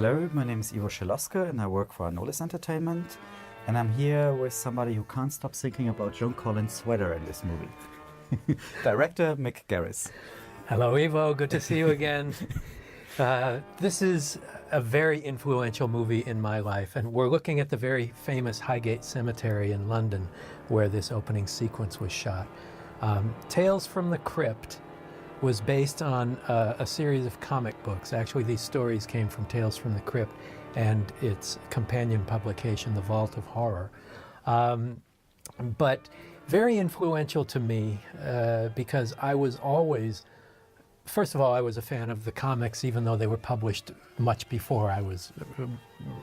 Hello, my name is Ivo Scheloske and I work for Anolis Entertainment. And I'm here with somebody who can't stop thinking about Joan Collins' sweater in this movie. Director Mick Garris. Hello, Ivo. Good to see you again. This is a very influential movie in my life, and we're looking at the very famous Highgate Cemetery in London, where this opening sequence was shot. Tales from the Crypt was based on a series of comic books. Actually, these stories came from Tales from the Crypt and its companion publication, The Vault of Horror. But very influential to me because I was always, first of all, I was a fan of the comics, even though they were published much before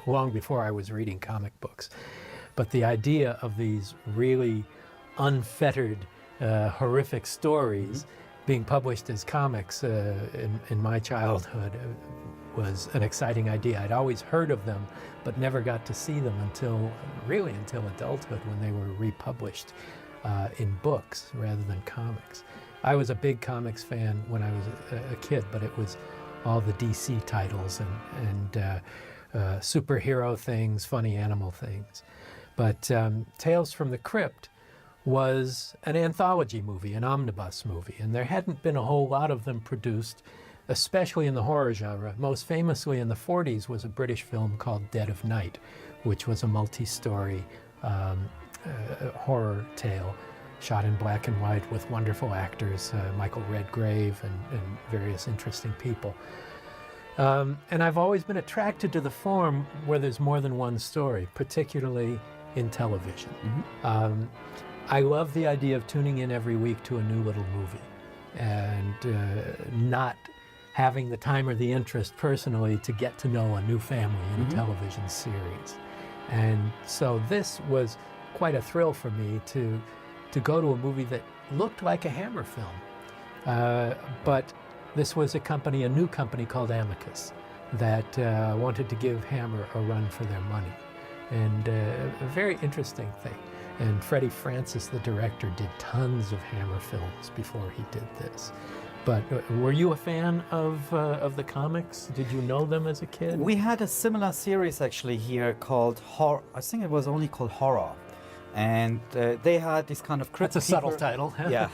long before I was reading comic books. But the idea of these really unfettered, horrific stories being published as comics in my childhood was an exciting idea. I'd always heard of them, but never got to see them until adulthood, when they were republished in books rather than comics. I was a big comics fan when I was a kid, but it was all the DC titles and superhero things, funny animal things. But Tales from the Crypt was an anthology movie, an omnibus movie, and there hadn't been a whole lot of them produced, especially in the horror genre. Most famously in the 40s was a British film called Dead of Night, which was a multi-story horror tale shot in black and white with wonderful actors, Michael Redgrave and various interesting people. And I've always been attracted to the form where there's more than one story, particularly in television. I love the idea of tuning in every week to a new little movie and not having the time or the interest personally to get to know a new family in a television series. And so this was quite a thrill for me to go to a movie that looked like a Hammer film. But this was a new company called Amicus that wanted to give Hammer a run for their money. And a very interesting thing. And Freddie Francis, the director, did tons of Hammer films before he did this. But were you a fan of the comics? Did you know them as a kid? We had a similar series actually here called Horror. I think it was only called Horror. And they had this kind of crypt That's a keeper. subtle title. Yeah,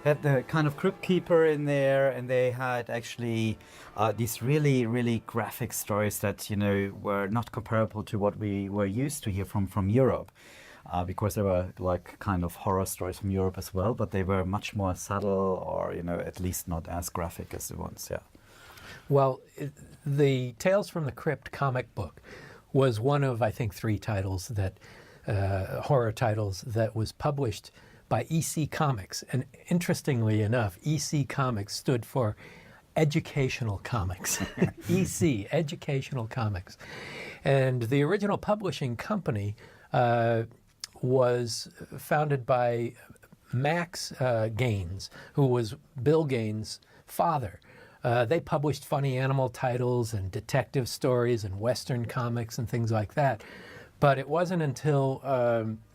had the kind of crypt keeper in there, and they had actually these really, really graphic stories that, you know, were not comparable to what we were used to here from Europe. Because there were like kind of horror stories from Europe as well, but they were much more subtle, or, you know, at least not as graphic as the ones, yeah. Well, the Tales from the Crypt comic book was one of, I think, 3 titles that horror titles that was published by EC Comics. And interestingly enough, EC Comics stood for Educational Comics. EC, Educational Comics. And the original publishing company was founded by Max Gaines, who was Bill Gaines' father. They published funny animal titles and detective stories and Western comics and things like that. But it wasn't until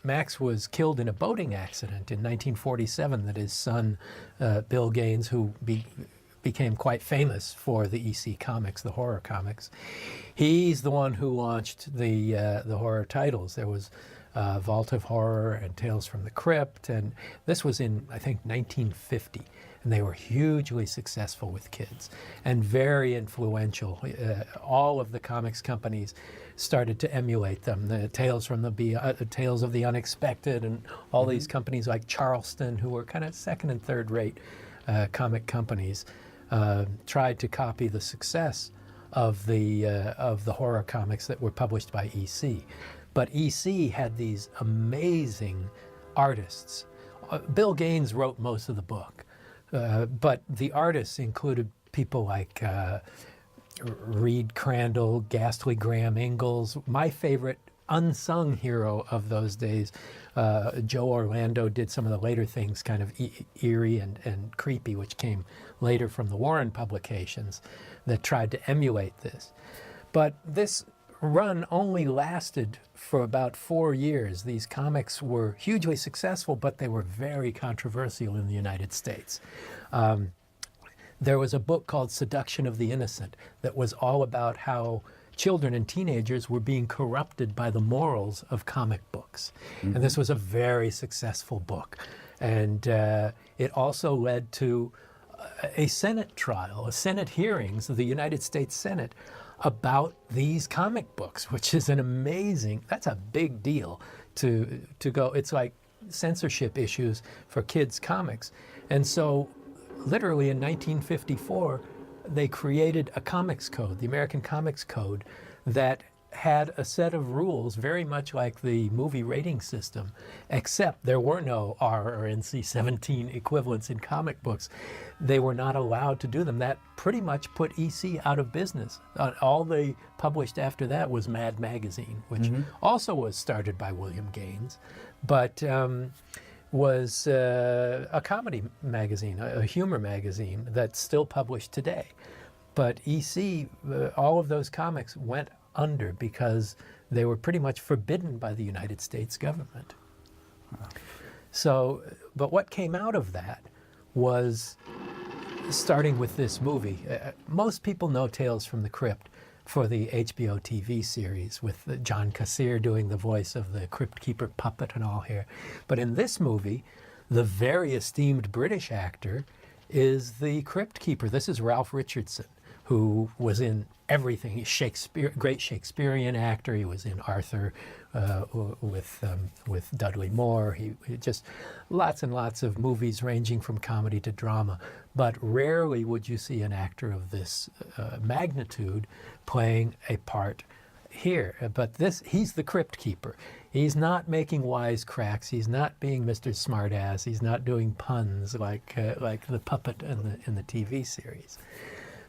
Max was killed in a boating accident in 1947 that his son, Bill Gaines, who became quite famous for the EC comics, the horror comics, he's the one who launched the horror titles. There was Vault of Horror and Tales from the Crypt, and this was in, I think, 1950. And they were hugely successful with kids and very influential. All of the comics companies started to emulate them. The Tales of the Unexpected, and all these companies like Charleston, who were kind of second and third rate comic companies, tried to copy the success of the horror comics that were published by EC. But EC had these amazing artists. Bill Gaines wrote most of the book. But the artists included people like Reed Crandall, Ghastly Graham Ingalls. My favorite unsung hero of those days, Joe Orlando, did some of the later things, kind of eerie and creepy, which came later from the Warren publications that tried to emulate this. But this run only lasted for about 4 years. These comics were hugely successful, but they were very controversial in the United States. There was a book called Seduction of the Innocent that was all about how children and teenagers were being corrupted by the morals of comic books. And this was a very successful book. And it also led to a Senate trial, a Senate hearings of the United States Senate about these comic books, which is that's a big deal to go. It's like censorship issues for kids' comics. And so literally in 1954, they created a comics code, the American Comics Code, that had a set of rules very much like the movie rating system, except there were no R or NC-17 equivalents in comic books. They were not allowed to do them. That pretty much put EC out of business. All they published after that was Mad Magazine, which also was started by William Gaines, but was a comedy magazine, a humor magazine that's still published today. But EC, all of those comics went under because they were pretty much forbidden by the United States government. So, but what came out of that was, starting with this movie, most people know Tales from the Crypt for the HBO TV series with John Kassir doing the voice of the Crypt Keeper puppet and all here. But in this movie, the very esteemed British actor is the Crypt Keeper. This is Ralph Richardson, who was in everything. He's great Shakespearean actor. He was in Arthur with Dudley Moore. He just lots and lots of movies ranging from comedy to drama. But rarely would you see an actor of this magnitude playing a part here. But he's the Crypt Keeper. He's not making wisecracks. He's not being Mr. Smartass. He's not doing puns like the puppet in the TV series.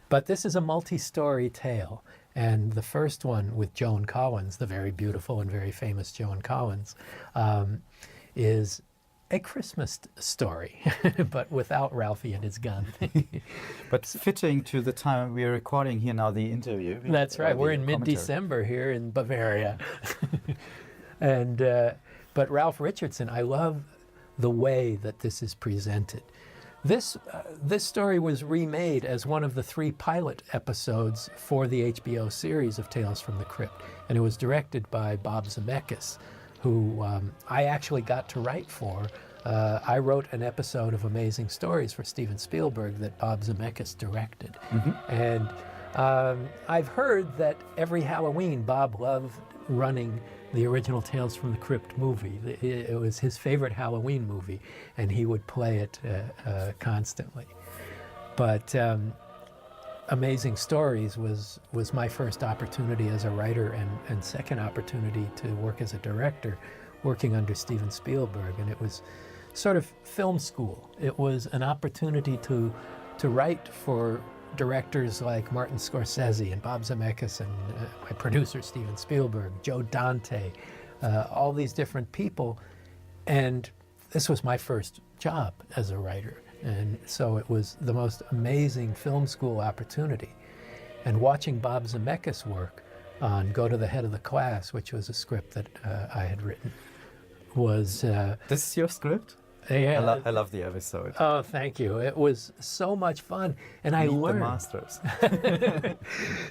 But this is a multi-story tale, and the first one with Joan Collins, the very beautiful and very famous Joan Collins, is a Christmas story, but without Ralphie and his gun. But fitting to the time we're recording here now, the interview. That's right. We're in mid-December here in Bavaria. And but Ralph Richardson, I love the way that this is presented. This story was remade as one of the 3 pilot episodes for the HBO series of Tales from the Crypt, and it was directed by Bob Zemeckis, who I actually got to write for. I wrote an episode of Amazing Stories for Steven Spielberg that Bob Zemeckis directed. And I've heard that every Halloween Bob loved running the original Tales from the Crypt movie. It was his favorite Halloween movie, and he would play it constantly. But Amazing Stories was my first opportunity as a writer and second opportunity to work as a director, working under Steven Spielberg. And it was sort of film school. It was an opportunity to write for directors like Martin Scorsese and Bob Zemeckis and my producer Steven Spielberg, Joe Dante, all these different people. And this was my first job as a writer. And so it was the most amazing film school opportunity. And watching Bob Zemeckis work on Go to the Head of the Class, which was a script that I had written, was... This is your script? Yeah. I love the episode. Oh, thank you. It was so much fun. And I learned... the masters.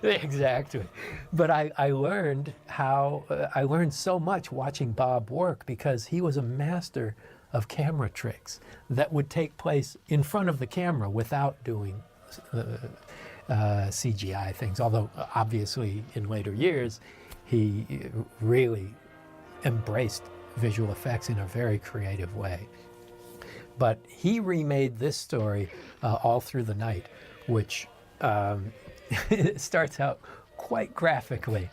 Exactly. But I learned I learned so much watching Bob work, because he was a master of camera tricks that would take place in front of the camera without doing CGI things. Although, obviously, in later years, he really embraced visual effects in a very creative way. But he remade this story All Through the Night, which starts out quite graphically.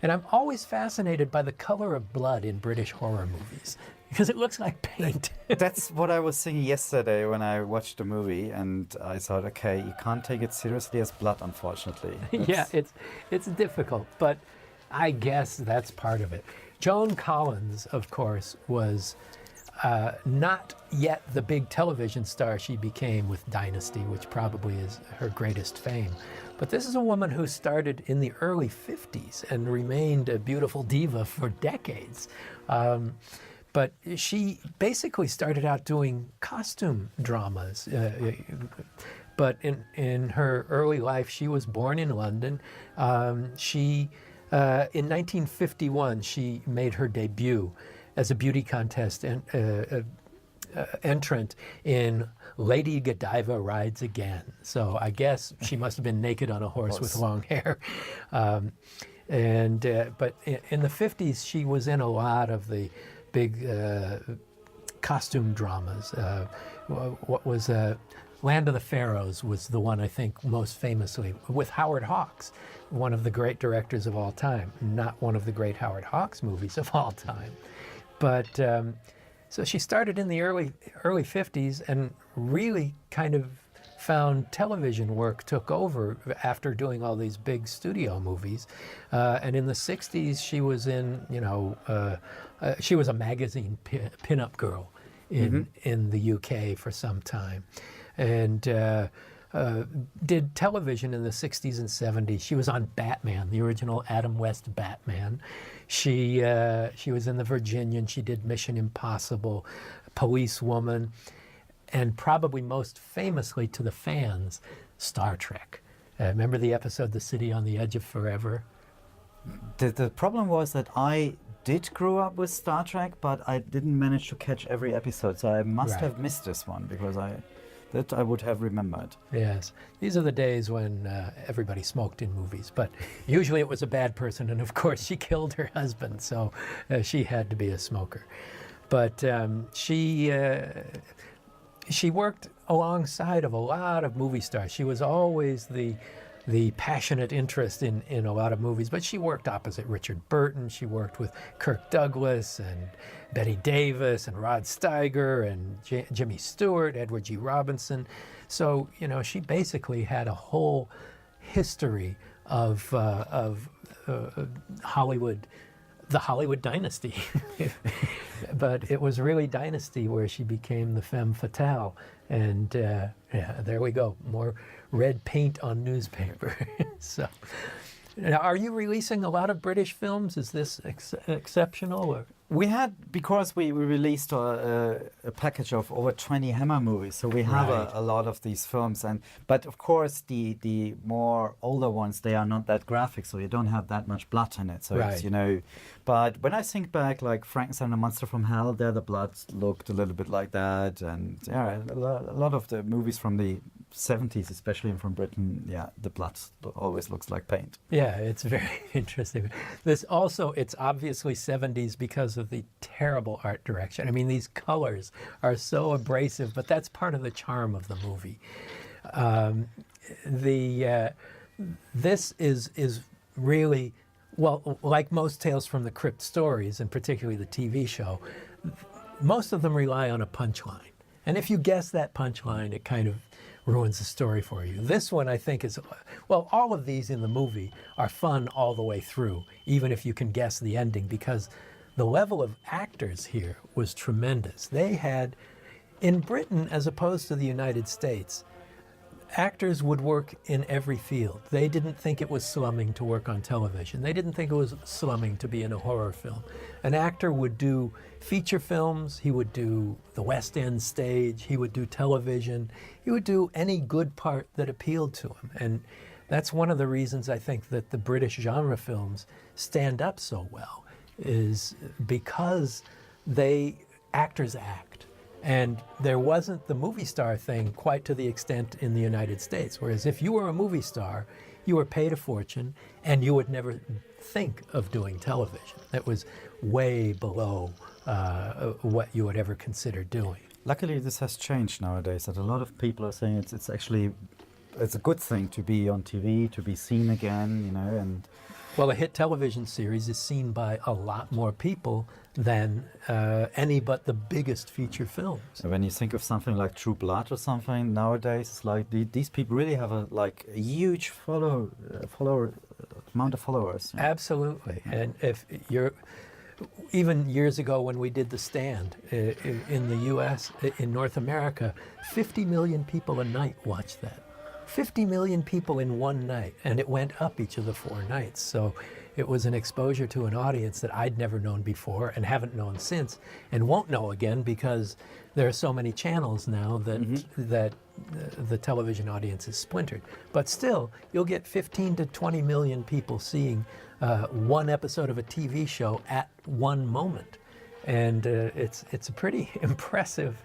And I'm always fascinated by the color of blood in British horror movies, because it looks like paint. That's what I was thinking yesterday when I watched the movie, and I thought, okay, you can't take it seriously as blood, unfortunately. Yeah, it's difficult, but I guess that's part of it. Joan Collins, of course, was not yet the big television star she became with Dynasty, which probably is her greatest fame. But this is a woman who started in the early 50s and remained a beautiful diva for decades. But she basically started out doing costume dramas, But in her early life, she was born in London. In 1951, she made her debut as a beauty contest entrant in Lady Godiva Rides Again. So I guess she must have been naked on a horse with long hair. But in the 50s, she was in a lot of the big costume dramas. What was Land of the Pharaohs was the one I think most famously, with Howard Hawks, one of the great directors of all time. Not one of the great Howard Hawks movies of all time. But so she started in the early 50s and really kind of found television work took over after doing all these big studio movies. And in the 60s, she was in, she was a magazine pin-up girl in the UK for some time. And did television in the 60s and 70s. She was on Batman, the original Adam West Batman. She was in The Virginian. She did Mission Impossible, Policewoman, and probably most famously to the fans, Star Trek. Remember the episode The City on the Edge of Forever? The problem was that I did grow up with Star Trek, but I didn't manage to catch every episode, so I must have missed this one, because I would have remembered. Yes. These are the days when everybody smoked in movies, but usually it was a bad person, and of course she killed her husband, so she had to be a smoker. But she worked alongside of a lot of movie stars. She was always the passionate interest in a lot of movies, but she worked opposite Richard Burton. She worked with Kirk Douglas and Bette Davis and Rod Steiger and Jimmy Stewart, Edward G. Robinson. So, she basically had a whole history of Hollywood, the Hollywood dynasty. But it was really dynasty where she became the femme fatale. And there we go, more red paint on newspaper. So, now, are you releasing a lot of British films? Is this exceptional? Or? We had, because we released a package of over 20 Hammer movies, so we have a lot of these films. But of course, the more older ones, they are not that graphic, so you don't have that much blood in it. So it's, but when I think back, like Frankenstein and the Monster from Hell, there the blood looked a little bit like that, and a lot of the movies from the 70s, especially from Britain, the blood always looks like paint. Yeah, it's very interesting. This also, it's obviously 70s because of the terrible art direction. I mean, these colors are so abrasive, but that's part of the charm of the movie. This is really, well, like most Tales from the Crypt stories, and particularly the TV show, most of them rely on a punchline. And if you guess that punchline, it kind of ruins the story for you. This one, I think, is, well, all of these in the movie are fun all the way through, even if you can guess the ending, because the level of actors here was tremendous. They had, in Britain, as opposed to the United States, actors would work in every field. They didn't think it was slumming to work on television. They didn't think it was slumming to be in a horror film. An actor would do feature films, he would do the West End stage, he would do television, he would do any good part that appealed to him. And that's one of the reasons I think that the British genre films stand up so well, is because actors act. And there wasn't the movie star thing quite to the extent in the United States. Whereas if you were a movie star, you were paid a fortune and you would never think of doing television. That was way below what you would ever consider doing. Luckily, this has changed nowadays, that a lot of people are saying it's a good thing to be on TV, to be seen again, and... Well, a hit television series is seen by a lot more people than any but the biggest feature films. When you think of something like True Blood or something nowadays, it's like these people really have a huge amount of followers. Absolutely, and if you're even years ago when we did The Stand in the U.S., in North America, 50 million people a night watched that. 50 million people in one night, and it went up each of the 4 nights. So it was an exposure to an audience that I'd never known before and haven't known since, and won't know again, because there are so many channels now that the television audience is splintered. But still, you'll get 15 to 20 million people seeing one episode of a TV show at one moment. And it's a pretty impressive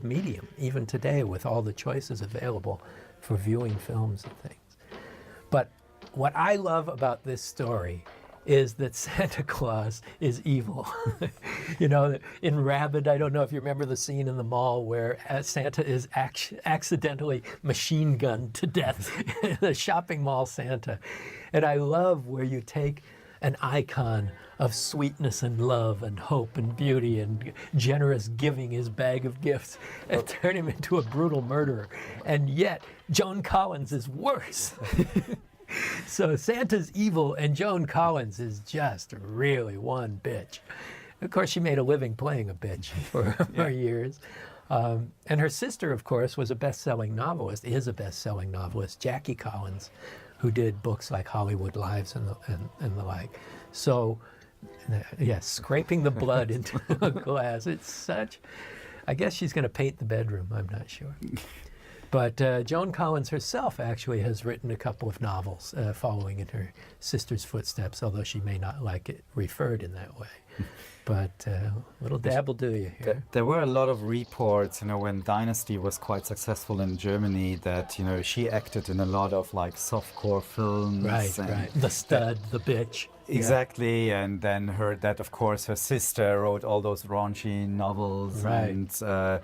medium, even today, with all the choices available for viewing films and things. But what I love about this story is that Santa Claus is evil. You know, in Rabid, I don't know if you remember the scene in the mall where Santa is accidentally machine gunned to death, the shopping mall Santa. And I love where you take an icon of sweetness and love and hope and beauty and generous giving his bag of gifts and turn him into a brutal murderer. And yet, Joan Collins is worse. So Santa's evil and Joan Collins is just really one bitch. Of course, she made a living playing a bitch for years. And her sister, of course, was a best-selling novelist, is a best-selling novelist, Jackie Collins, who did books like Hollywood Lives and the like. So, yes, scraping the blood into a glass. It's such... I guess she's going to paint the bedroom, I'm not sure. But Joan Collins herself actually has written a couple of novels following in her sister's footsteps, although she may not like it referred in that way. But little dab will do you here. There were a lot of reports, you know, when Dynasty was quite successful in Germany, that, you know, she acted in a lot of like softcore films. Right. The Stud, The Bitch. Exactly, yeah. And then heard that, of course, her sister wrote all those raunchy novels. Right. And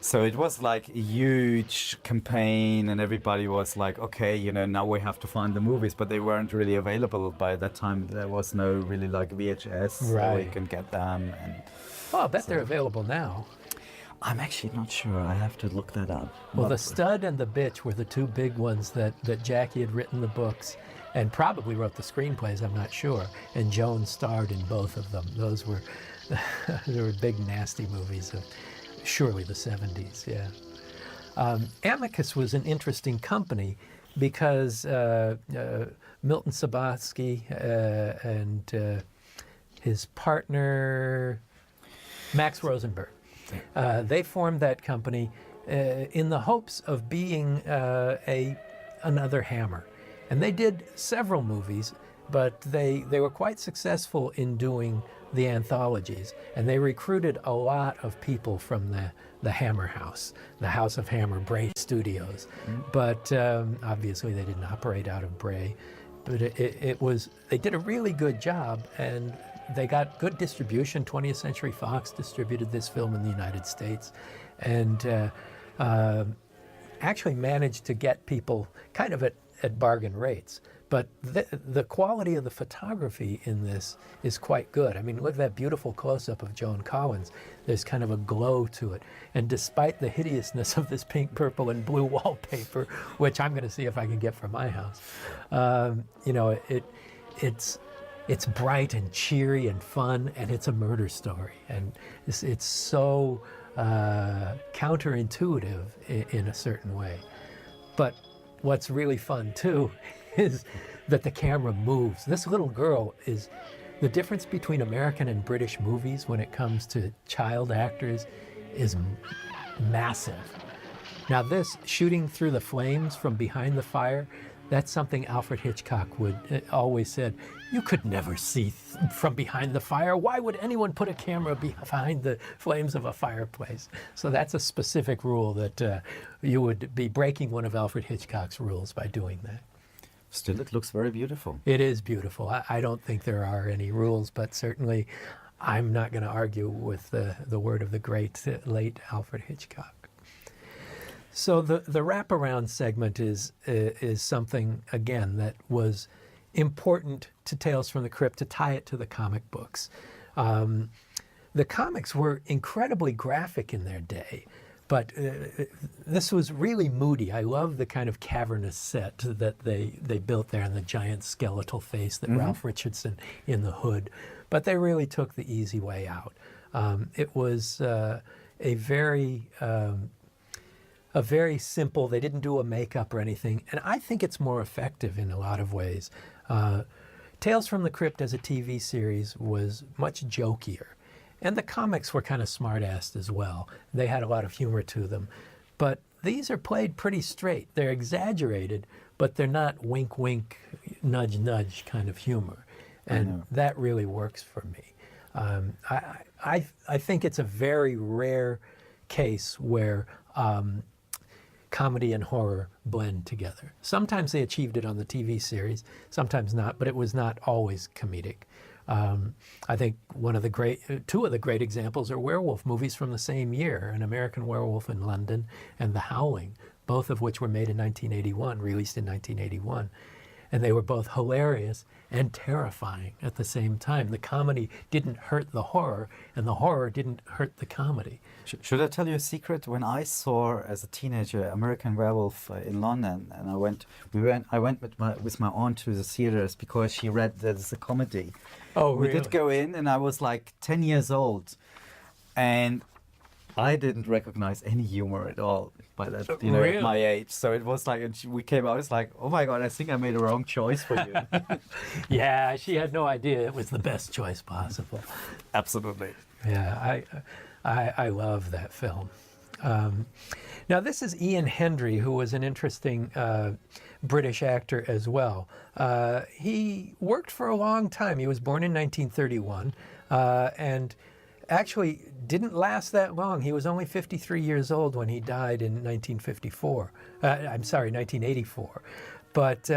so it was like a huge campaign, and everybody was like, okay, you know, now we have to find the movies, but they weren't really available by that time. There was no really like VHS, right, where you can get them. And oh, I bet they're available now. I'm actually not sure. I have to look that up. Well, The Stud and The Bitch were the two big ones that Jackie had written the books and probably wrote the screenplays, I'm not sure. And Joan starred in both of them. Those were, they were big, nasty movies of surely the 70s, yeah. Amicus was an interesting company because Milton Subotsky and his partner, Max Rosenberg, they formed that company in the hopes of being another Hammer. And they did several movies, but they were quite successful in doing the anthologies, and they recruited a lot of people from the Hammer House, the House of Hammer, Bray Studios. Mm-hmm. But obviously they didn't operate out of Bray. But they did a really good job, and they got good distribution. 20th Century Fox distributed this film in the United States, and actually managed to get people kind of at bargain rates. But the quality of the photography in this is quite good. I mean, look at that beautiful close-up of Joan Collins. There's kind of a glow to it. And despite the hideousness of this pink, purple, and blue wallpaper, which I'm going to see if I can get for my house, you know, it's bright and cheery and fun, and it's a murder story. And it's so counterintuitive in a certain way. But what's really fun, too, is that the camera moves. This little girl is the difference between American and British movies when it comes to child actors is massive. Now this, shooting through the flames from behind the fire, that's something Alfred Hitchcock would always said, you could never see from behind the fire. Why would anyone put a camera behind the flames of a fireplace? So that's a specific rule that you would be breaking one of Alfred Hitchcock's rules by doing that. Still, it looks very beautiful. It is beautiful. I don't think there are any rules, but certainly I'm not going to argue with the word of the great late Alfred Hitchcock. So the wraparound segment is something, again, that was important to Tales from the Crypt to tie it to the comic books. The comics were incredibly graphic in their day, but this was really moody. I love the kind of cavernous set that they built there and the giant skeletal face that Ralph Richardson in the hood. But they really took the easy way out. It was a very simple, they didn't do a makeup or anything, and I think it's more effective in a lot of ways. Tales from the Crypt as a TV series was much jokier. And the comics were kind of smart-assed as well. They had a lot of humor to them. But these are played pretty straight. They're exaggerated, but they're not wink, wink, nudge, nudge kind of humor. And that really works for me. I think it's a very rare case where comedy and horror blend together. Sometimes they achieved it on the TV series, sometimes not, but it was not always comedic. I think two of the great examples are werewolf movies from the same year, An American Werewolf in London and The Howling, both of which were made in 1981, released in 1981. And they were both hilarious and terrifying at the same time. The comedy didn't hurt the horror, and the horror didn't hurt the comedy. Should I tell you a secret? When I saw as a teenager American Werewolf in London, and I went with my aunt to the theaters because she read that it's a comedy. Oh, really? We did go in, and I was like 10 years old, and I didn't recognize any humor at all by that, Really? at my age. So it was like, and we came out, it's like, oh my God, I think I made a wrong choice for you. Yeah, she had no idea it was the best choice possible. Absolutely. Yeah, I love that film. Now, this is Ian Hendry, who was an interesting British actor as well. He worked for a long time. He was born in 1931 and actually didn't last that long. He was only 53 years old when he died in 1984. But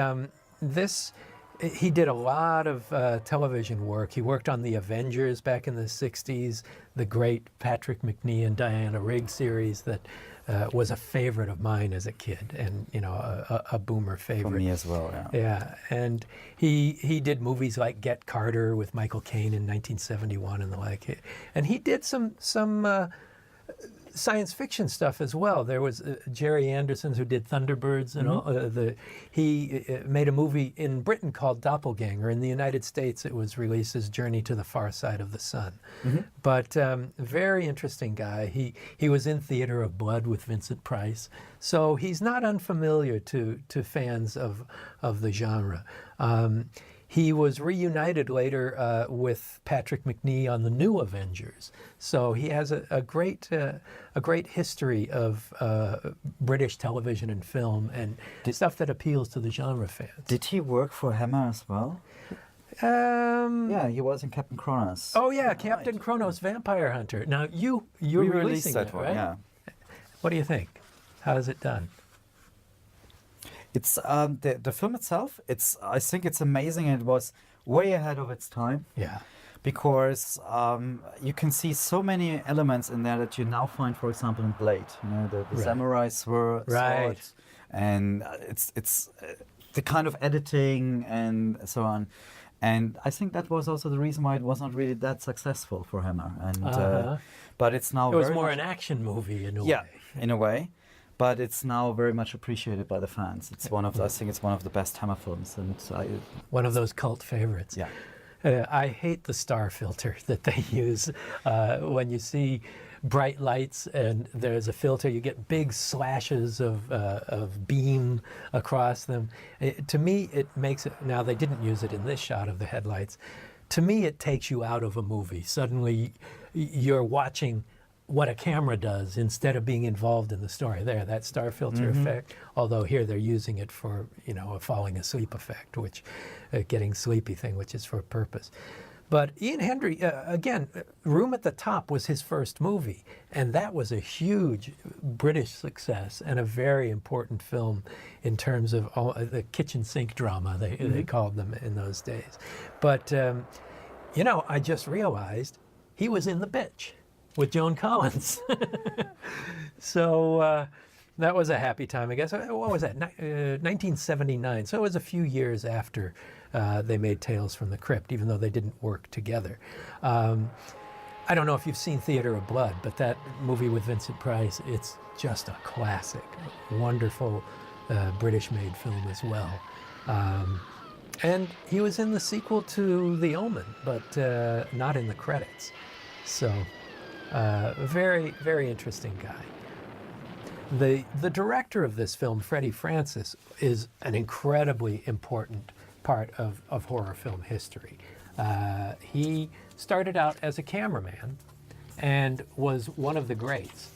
he did a lot of television work. He worked on The Avengers back in the 60s, the great Patrick Macnee and Diana Rigg series that was a favorite of mine as a kid, and a boomer favorite. For me as well, yeah. Yeah, and he did movies like Get Carter with Michael Caine in 1971 and the like. And he did some science fiction stuff as well. There was Jerry Anderson, who did Thunderbirds, and all. He made a movie in Britain called Doppelganger. In the United States, it was released as Journey to the Far Side of the Sun. But very interesting guy. He was in Theater of Blood with Vincent Price, so he's not unfamiliar to fans of the genre. He was reunited later with Patrick Macnee on the new Avengers, so he has a great history of British television and film and stuff that appeals to the genre fans. Did he work for Hammer as well? Yeah, he was in Captain Kronos. Oh yeah, Captain Kronos, Vampire Hunter. Now you're releasing that one, right? Yeah. What do you think? How is it done? It's the film itself. I think it's amazing, and it was way ahead of its time. Yeah, because you can see so many elements in there that you now find, for example, in Blade. The samurai sword, and it's the kind of editing and so on. And I think that was also the reason why it was not really that successful for Hammer. And but it's now it was more an action movie in a way. Yeah, in a way. But it's now very much appreciated by the fans. It's I think it's one of the best Hammer films, and one of those cult favorites. Yeah, I hate the star filter that they use when you see bright lights and there's a filter. You get big slashes of beam across them. To me, it makes it. Now they didn't use it in this shot of the headlights. To me, it takes you out of a movie. Suddenly, you're watching what a camera does instead of being involved in the story. That star filter effect, although here they're using it for a falling asleep effect, which getting sleepy thing, which is for a purpose. But Ian Hendry, again, Room at the Top was his first movie, and that was a huge British success and a very important film in terms of the kitchen sink drama, they called them in those days. But, I just realized he was in The Bitch with Joan Collins. So that was a happy time, I guess. What was that? 1979. So it was a few years after they made Tales from the Crypt, even though they didn't work together. I don't know if you've seen Theater of Blood, but that movie with Vincent Price, it's just a classic, wonderful British-made film as well. And he was in the sequel to The Omen, but not in the credits. So very, very interesting guy. The director of this film, Freddie Francis, is an incredibly important part of horror film history. He started out as a cameraman and was one of the greats.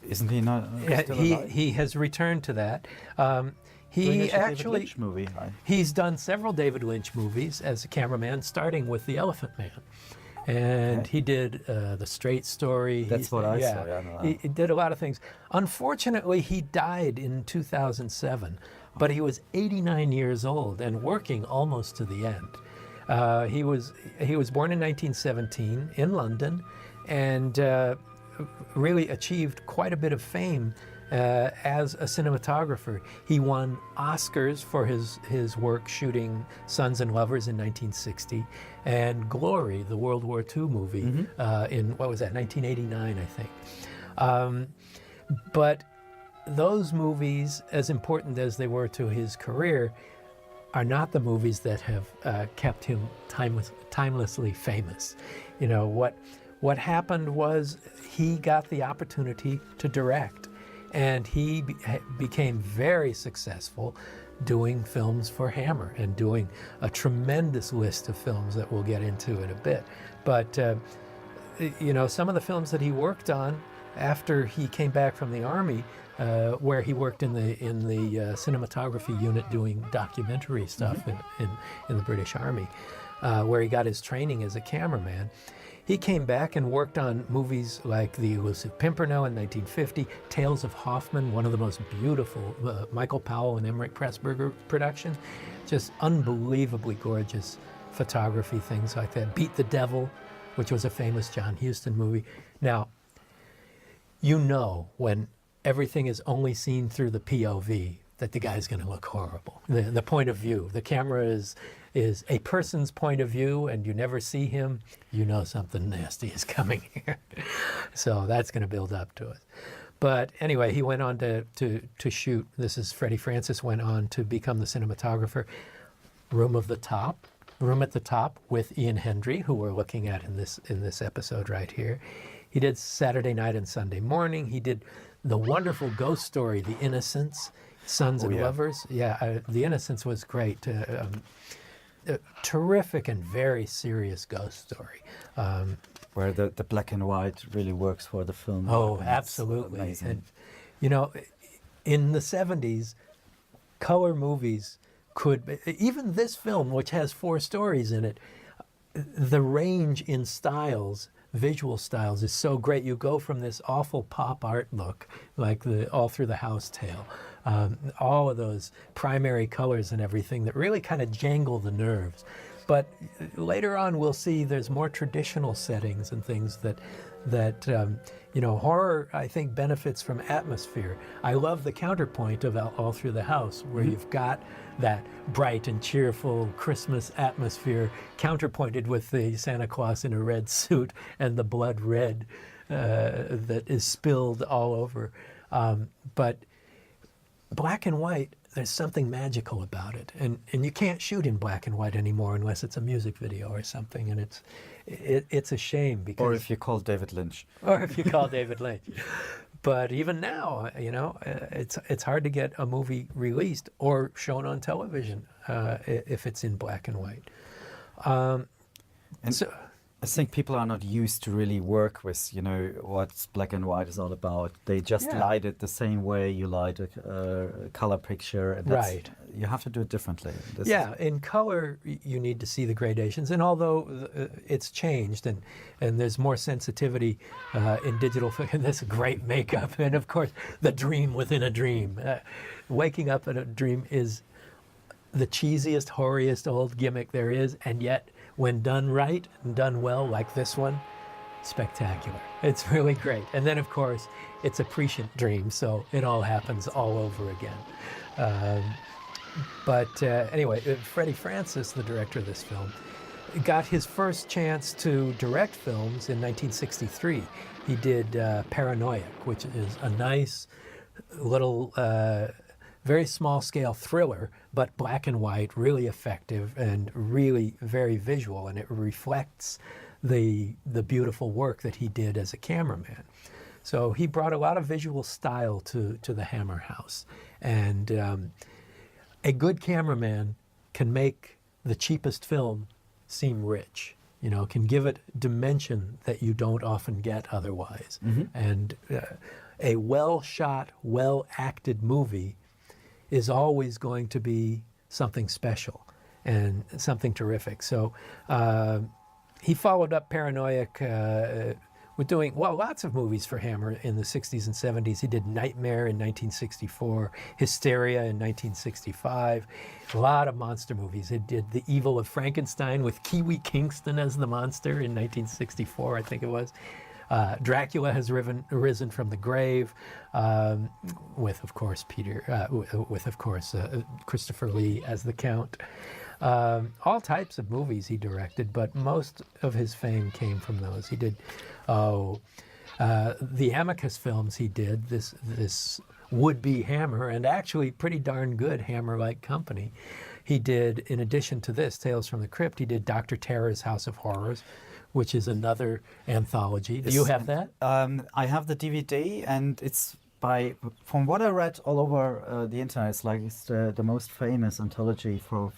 Isn't he not still alive? He has returned to that. Doing He a David actually Lynch movie. he's done several David Lynch movies as a cameraman, starting with The Elephant Man, and he did The Straight Story. That's what I saw. Yeah, I know that. He did a lot of things. Unfortunately, he died in 2007, but he was 89 years old and working almost to the end. He was born in 1917 in London, and really achieved quite a bit of fame as a cinematographer. He won Oscars for his work shooting Sons and Lovers in 1960 and Glory, the World War II movie, in, what was that, 1989, I think. But those movies, as important as they were to his career, are not the movies that have kept him timelessly famous. You know, what happened was he got the opportunity to direct, and he became very successful doing films for Hammer and doing a tremendous list of films that we'll get into in a bit. But, you know, some of the films that he worked on after he came back from the Army, where he worked in the cinematography unit doing documentary stuff in the British Army, where he got his training as a cameraman. He came back and worked on movies like The Elusive Pimpernel in 1950, Tales of Hoffman, one of the most beautiful Michael Powell and Emmerich Pressburger production. Just unbelievably gorgeous photography, things like that. Beat the Devil, which was a famous John Huston movie. Now, you know when everything is only seen through the POV that the guy's going to look horrible. The point of view, the camera is a person's point of view, and you never see him, you know something nasty is coming here. So that's going to build up to it. But anyway, he went on to shoot. This is Freddie Francis went on to become the cinematographer. Room at the Top with Ian Hendry, who we're looking at in this episode right here. He did Saturday Night and Sunday Morning. He did the wonderful ghost story, The Innocents, Sons and Lovers. Yeah, The Innocents was great. A terrific and very serious ghost story. Where the black and white really works for the film. Oh, absolutely. Amazing. And, you know, in the 70s, color movies could, even this film, which has 4 stories in it, the range in styles, visual styles, is so great. You go from this awful pop art look, like the All Through the House tale, all of those primary colors and everything that really kind of jangle the nerves. But later on, we'll see there's more traditional settings and things that you know, horror, I think, benefits from atmosphere. I love the counterpoint of All Through the House, where you've got that bright and cheerful Christmas atmosphere counterpointed with the Santa Claus in a red suit and the blood red that is spilled all over. But black and white, there's something magical about it, and you can't shoot in black and white anymore unless it's a music video or something, and it's a shame because. Or if you call David Lynch. Or if you call David Lynch. But even now, you know, it's hard to get a movie released or shown on television if it's in black and white. And so, I think people are not used to really work with, you know, what black and white is all about. They just light it the same way you light a color picture. And right. You have to do it differently. In color, you need to see the gradations. And although it's changed and there's more sensitivity in digital, and there's great makeup. And of course, the dream within a dream. Waking up in a dream is the cheesiest, hoariest old gimmick there is. And yet, when done right and done well, like this one, spectacular. It's really great. And then, of course, it's a prescient dream, so it all happens all over again. But anyway, Freddie Francis, the director of this film, got his first chance to direct films in 1963. He did Paranoiac, which is a nice little very small-scale thriller, but black and white, really effective and really very visual, and it reflects the beautiful work that he did as a cameraman. So he brought a lot of visual style to the Hammer house, and a good cameraman can make the cheapest film seem rich, you know, can give it dimension that you don't often get otherwise. And a well-shot, well-acted movie is always going to be something special and something terrific. So he followed up Paranoiac with doing, well, lots of movies for Hammer in the 60s and 70s. He did Nightmare in 1964, Hysteria in 1965, a lot of monster movies. He did The Evil of Frankenstein with Kiwi Kingston as the monster in 1964, I think it was. Dracula has risen from the grave, with of course Christopher Lee as the Count. All types of movies he directed, but most of his fame came from those. He did the Amicus films. He did this would-be Hammer, and actually pretty darn good Hammer-like company. He did, in addition to this, Tales from the Crypt, he did Dr. Terror's House of Horrors, which is another anthology. Do you have that? I have the DVD, and it's from what I read all over the internet, it's the most famous anthology for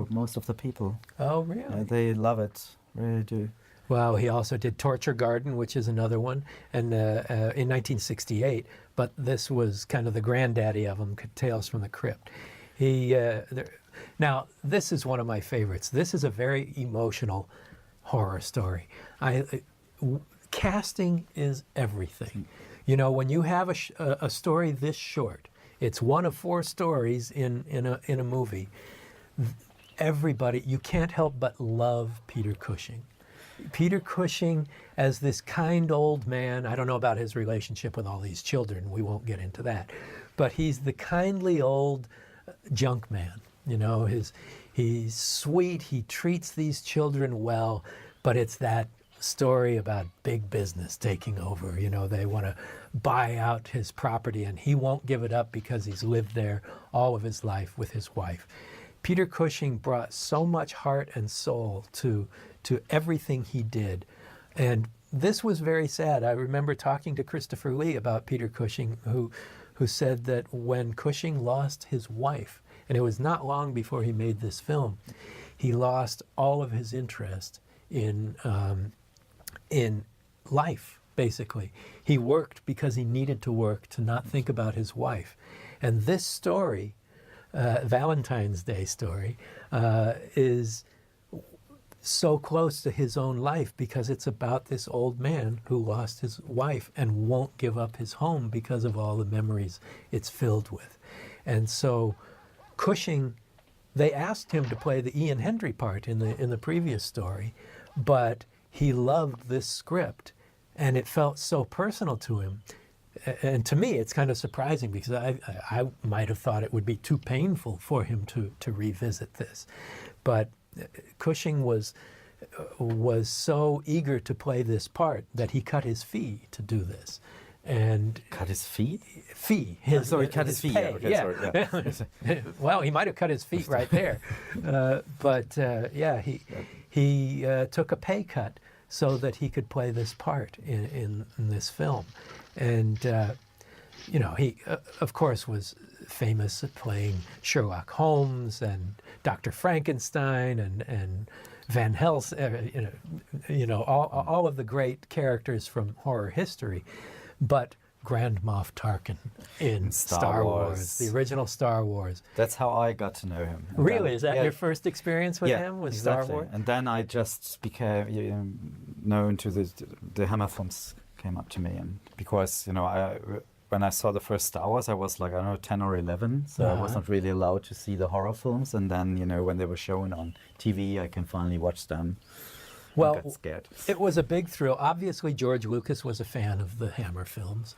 most of the people. Oh, really? They love it, really do. Well, he also did Torture Garden, which is another one, and in 1968. But this was kind of the granddaddy of them, Tales from the Crypt. Now, this is one of my favorites. This is a very emotional horror story. Casting is everything. You know, when you have a story this short, it's one of 4 stories in a movie. Everybody, you can't help but love Peter Cushing. Peter Cushing as this kind old man. I don't know about his relationship with all these children. We won't get into that. But he's the kindly old junk man. You know, he's sweet. He treats these children well. But it's that story about big business taking over. You know, they want to buy out his property, and he won't give it up because he's lived there all of his life with his wife. Peter Cushing brought so much heart and soul to everything he did. And this was very sad. I remember talking to Christopher Lee about Peter Cushing, who said that when Cushing lost his wife, and it was not long before he made this film, he lost all of his interest in life, basically. He worked because he needed to work to not think about his wife. And this story, Valentine's Day story, is so close to his own life because it's about this old man who lost his wife and won't give up his home because of all the memories it's filled with. And so Cushing, they asked him to play the Ian Hendry part in the previous story, but he loved this script and it felt so personal to him. And to me, it's kind of surprising because I might have thought it would be too painful for him to revisit this. But Cushing was so eager to play this part that he cut his fee to do this. And cut his feet? Fee. Sorry, cut his feet. Pay. Okay, yeah. sorry, yeah. Well, he might have cut his feet right there. But he took a pay cut so that he could play this part in this film. And, you know, he, of course, was famous at playing Sherlock Holmes and Dr. Frankenstein and Van Helsing, all of the great characters from horror history. But Grand Moff Tarkin in Star Wars, the original Star Wars. That's how I got to know him. And really? then, Is that your first experience with him, with exactly. Star Wars? And then I just became known to the Hammer films came up to me. And because, you know, when I saw the first Star Wars, I was like, I don't know, 10 or 11. So I was not really allowed to see the horror films. And then, you know, when they were shown on TV, I can finally watch them. Well, got scared. It was a big thrill. Obviously, George Lucas was a fan of the Hammer films,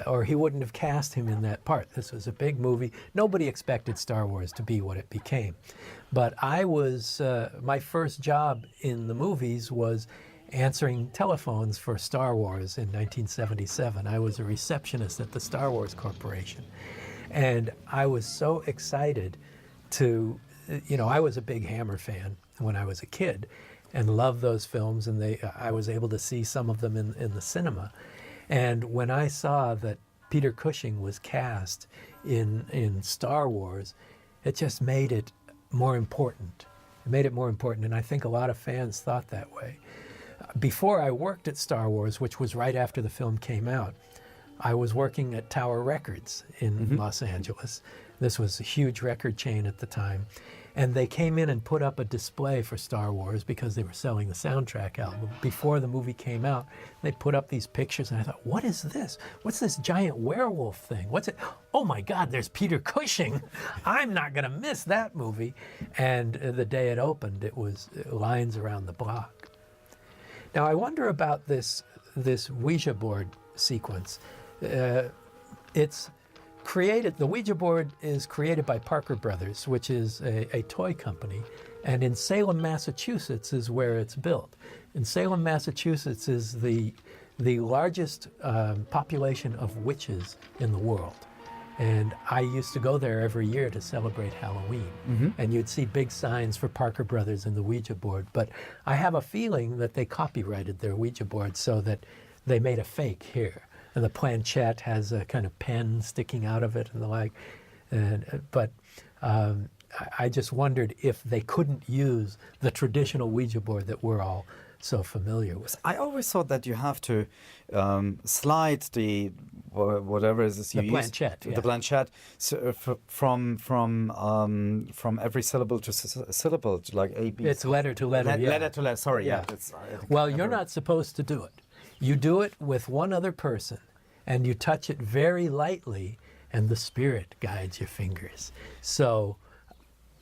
or he wouldn't have cast him in that part. This was a big movie. Nobody expected Star Wars to be what it became. But I was, my first job in the movies was answering telephones for Star Wars in 1977. I was a receptionist at the Star Wars Corporation. And I was so excited to, you know, I was a big Hammer fan when I was a kid and loved those films, and I was able to see some of them in the cinema. And when I saw that Peter Cushing was cast in Star Wars, it just made it more important. It made it more important, and I think a lot of fans thought that way. Before I worked at Star Wars, which was right after the film came out, I was working at Tower Records in Los Angeles. This was a huge record chain at the time. And they came in and put up a display for Star Wars because they were selling the soundtrack album. Before the movie came out, they put up these pictures, and I thought, what is this? What's this giant werewolf thing? What's it? Oh my God, there's Peter Cushing. I'm not going to miss that movie. And the day it opened, it was lines around the block. Now, I wonder about this Ouija board sequence. It's created, the Ouija board is created by Parker Brothers, which is a toy company, and in Salem, Massachusetts is where it's built. In Salem, Massachusetts is the largest population of witches in the world. And I used to go there every year to celebrate Halloween. And you'd see big signs for Parker Brothers and the Ouija board. But I have a feeling that they copyrighted their Ouija board so that they made a fake here. And the planchette has a kind of pen sticking out of it and the like. But I just wondered if they couldn't use the traditional Ouija board that we're all so familiar with. I always thought that you have to slide the whatever it is you use, planchette, the planchette, so, from every syllable to syllable, like A, B. It's letter to letter. Letter to letter. Sorry, yeah. Well, you're not supposed to do it. You do it with one other person, and you touch it very lightly, and the spirit guides your fingers. So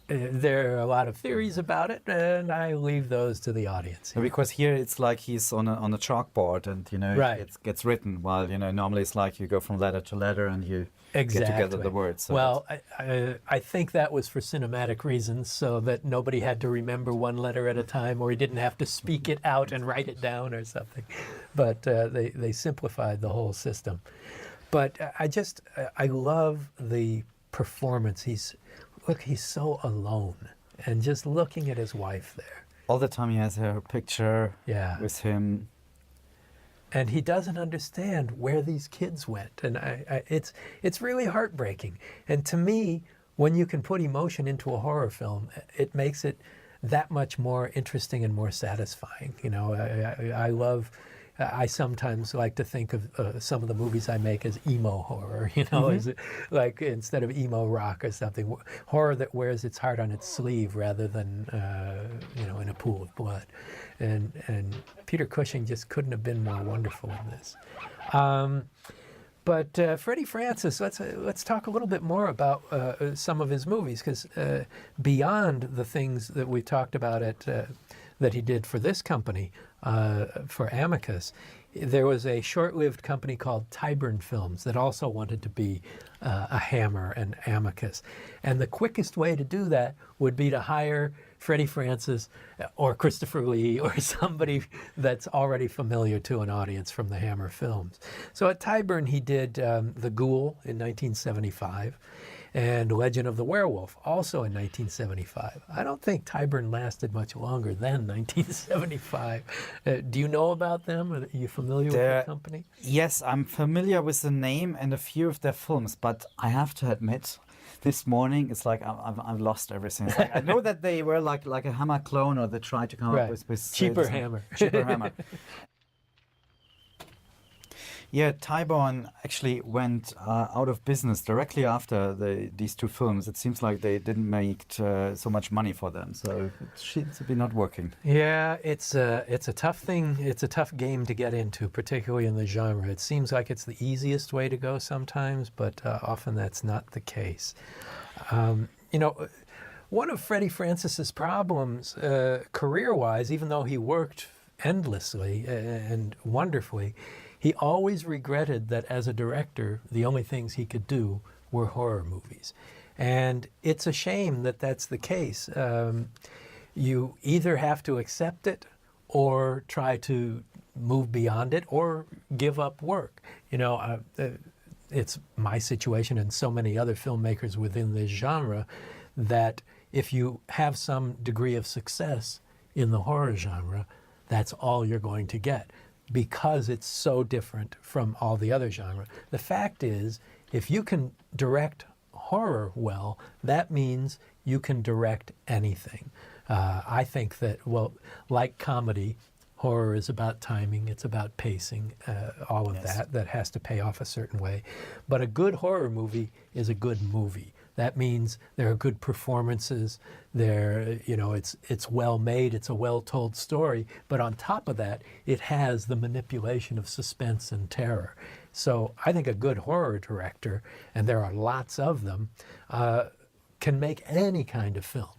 there are a lot of theories about it, and I leave those to the audience. Because here it's like he's on a chalkboard, and it gets written. While normally it's like you go from letter to letter, and you get together the words. So well, I think that was for cinematic reasons, so that nobody had to remember one letter at a time, or he didn't have to speak it out and write it down or something. But they simplified the whole system. But I love the performance. He's so alone, and just looking at his wife there. All the time he has her picture with him. And he doesn't understand where these kids went. And it's really heartbreaking. And to me, when you can put emotion into a horror film, it makes it that much more interesting and more satisfying. I sometimes like to think of some of the movies I make as emo horror, as like instead of emo rock or something, horror that wears its heart on its sleeve rather than, in a pool of blood. And Peter Cushing just couldn't have been more wonderful in this. But Freddie Francis, let's talk a little bit more about some of his movies, because beyond the things that we talked about that he did for this company, for Amicus, there was a short-lived company called Tyburn Films that also wanted to be a Hammer and Amicus. And the quickest way to do that would be to hire Freddie Francis or Christopher Lee or somebody that's already familiar to an audience from the Hammer films. So at Tyburn, he did The Ghoul in 1975 and Legend of the Werewolf, also in 1975. I don't think Tyburn lasted much longer than 1975. Do you know about them? Are you familiar with the company? Yes, I'm familiar with the name and a few of their films, but I have to admit, this morning it's like I've lost everything. It's like, I know that they were like a Hammer clone, or they tried to come up with cheaper Hammer. Cheaper Hammer. Yeah, Tyburn actually went out of business directly after these two films. It seems like they didn't make so much money for them, so it seems to be not working. Yeah, it's a tough thing. It's a tough game to get into, particularly in the genre. It seems like it's the easiest way to go sometimes, but often that's not the case. One of Freddie Francis's problems, career-wise, even though he worked endlessly and wonderfully, he always regretted that as a director, the only things he could do were horror movies. And it's a shame that that's the case. You either have to accept it or try to move beyond it or give up work. It's my situation and so many other filmmakers within this genre that if you have some degree of success in the horror genre, that's all you're going to get, because it's so different from all the other genres. The fact is, if you can direct horror well, that means you can direct anything. I think that, like comedy, Horror is about timing, it's about pacing, all of Yes. that has to pay off a certain way. But a good horror movie is a good movie. That means there are good performances, it's well made, it's a well-told story, but on top of that, it has the manipulation of suspense and terror. So I think a good horror director, and there are lots of them, can make any kind of film.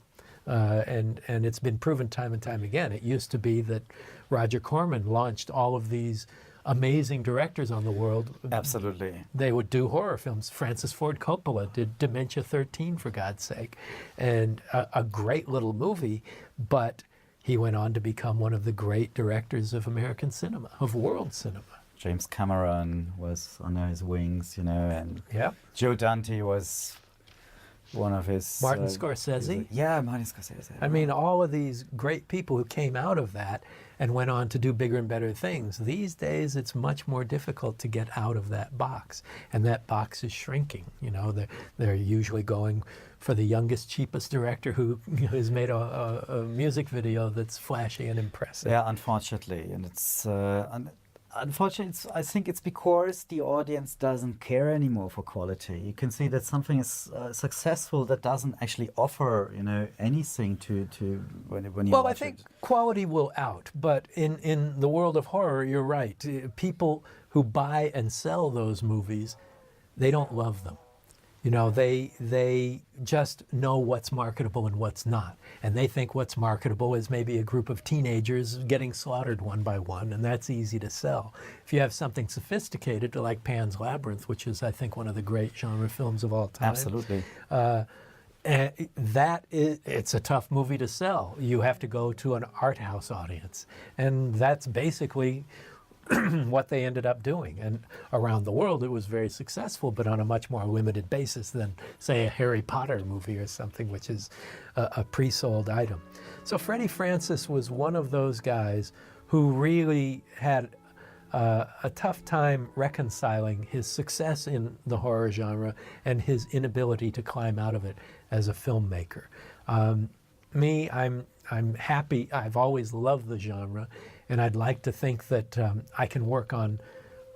And it's been proven time and time again. It used to be that Roger Corman launched all of these amazing directors on the world. Absolutely. They would do horror films. Francis Ford Coppola did Dementia 13, for God's sake, and a great little movie, but he went on to become one of the great directors of American cinema, of world cinema. James Cameron was under his wings, and Yeah. Joe Dante was one of his... Martin Scorsese. Yeah, Martin Scorsese. I mean, all of these great people who came out of that and went on to do bigger and better things. These days, it's much more difficult to get out of that box. And that box is shrinking. They're usually going for the youngest, cheapest director who has made a music video that's flashy and impressive. Yeah, unfortunately. And it's... Unfortunately, I think it's because the audience doesn't care anymore for quality. You can see that something is successful that doesn't actually offer, anything to when you Well, watch I think it. quality will out, but in the world of horror, you're right. People who buy and sell those movies, they don't love them. They just know what's marketable and what's not. And they think what's marketable is maybe a group of teenagers getting slaughtered one by one, and that's easy to sell. If you have something sophisticated like Pan's Labyrinth, which is, I think, one of the great genre films of all time. Absolutely. And it's a tough movie to sell. You have to go to an art house audience. And that's basically what they ended up doing. And around the world, it was very successful, but on a much more limited basis than, say, a Harry Potter movie or something, which is a pre-sold item. So Freddie Francis was one of those guys who really had a tough time reconciling his success in the horror genre and his inability to climb out of it as a filmmaker. I'm happy. I've always loved the genre, and I'd like to think that I can work on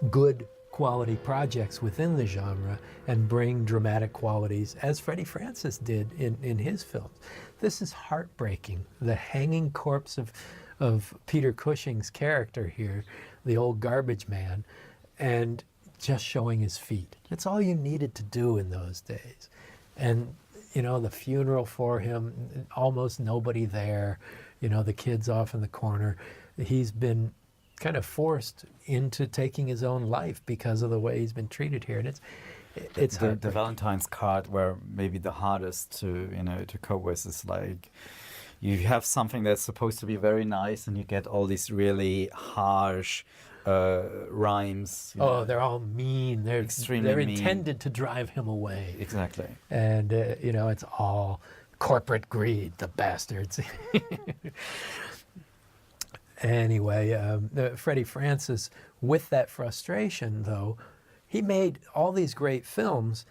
good quality projects within the genre and bring dramatic qualities, as Freddie Francis did in his films. This is heartbreaking. The hanging corpse of Peter Cushing's character here, the old garbage man, and just showing his feet. That's all you needed to do in those days. And, the funeral for him, almost nobody there, the kids off in the corner. He's been kind of forced into taking his own life because of the way he's been treated here. And it's the Valentine's card were maybe the hardest to cope with. Is like you have something that's supposed to be very nice, and you get all these really harsh rhymes. They're all mean. They're extremely mean. Intended to drive him away. Exactly. And it's all corporate greed, the bastards. Anyway, Freddie Francis, with that frustration, though, he made all these great films.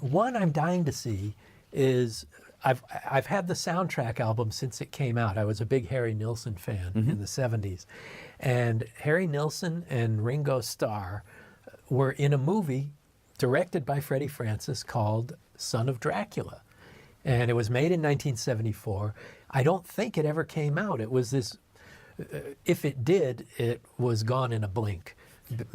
One I'm dying to see is I've had the soundtrack album since it came out. I was a big Harry Nilsson fan in the 70s. And Harry Nilsson and Ringo Starr were in a movie directed by Freddie Francis called Son of Dracula. And it was made in 1974. I don't think it ever came out. It was this... if it did, it was gone in a blink,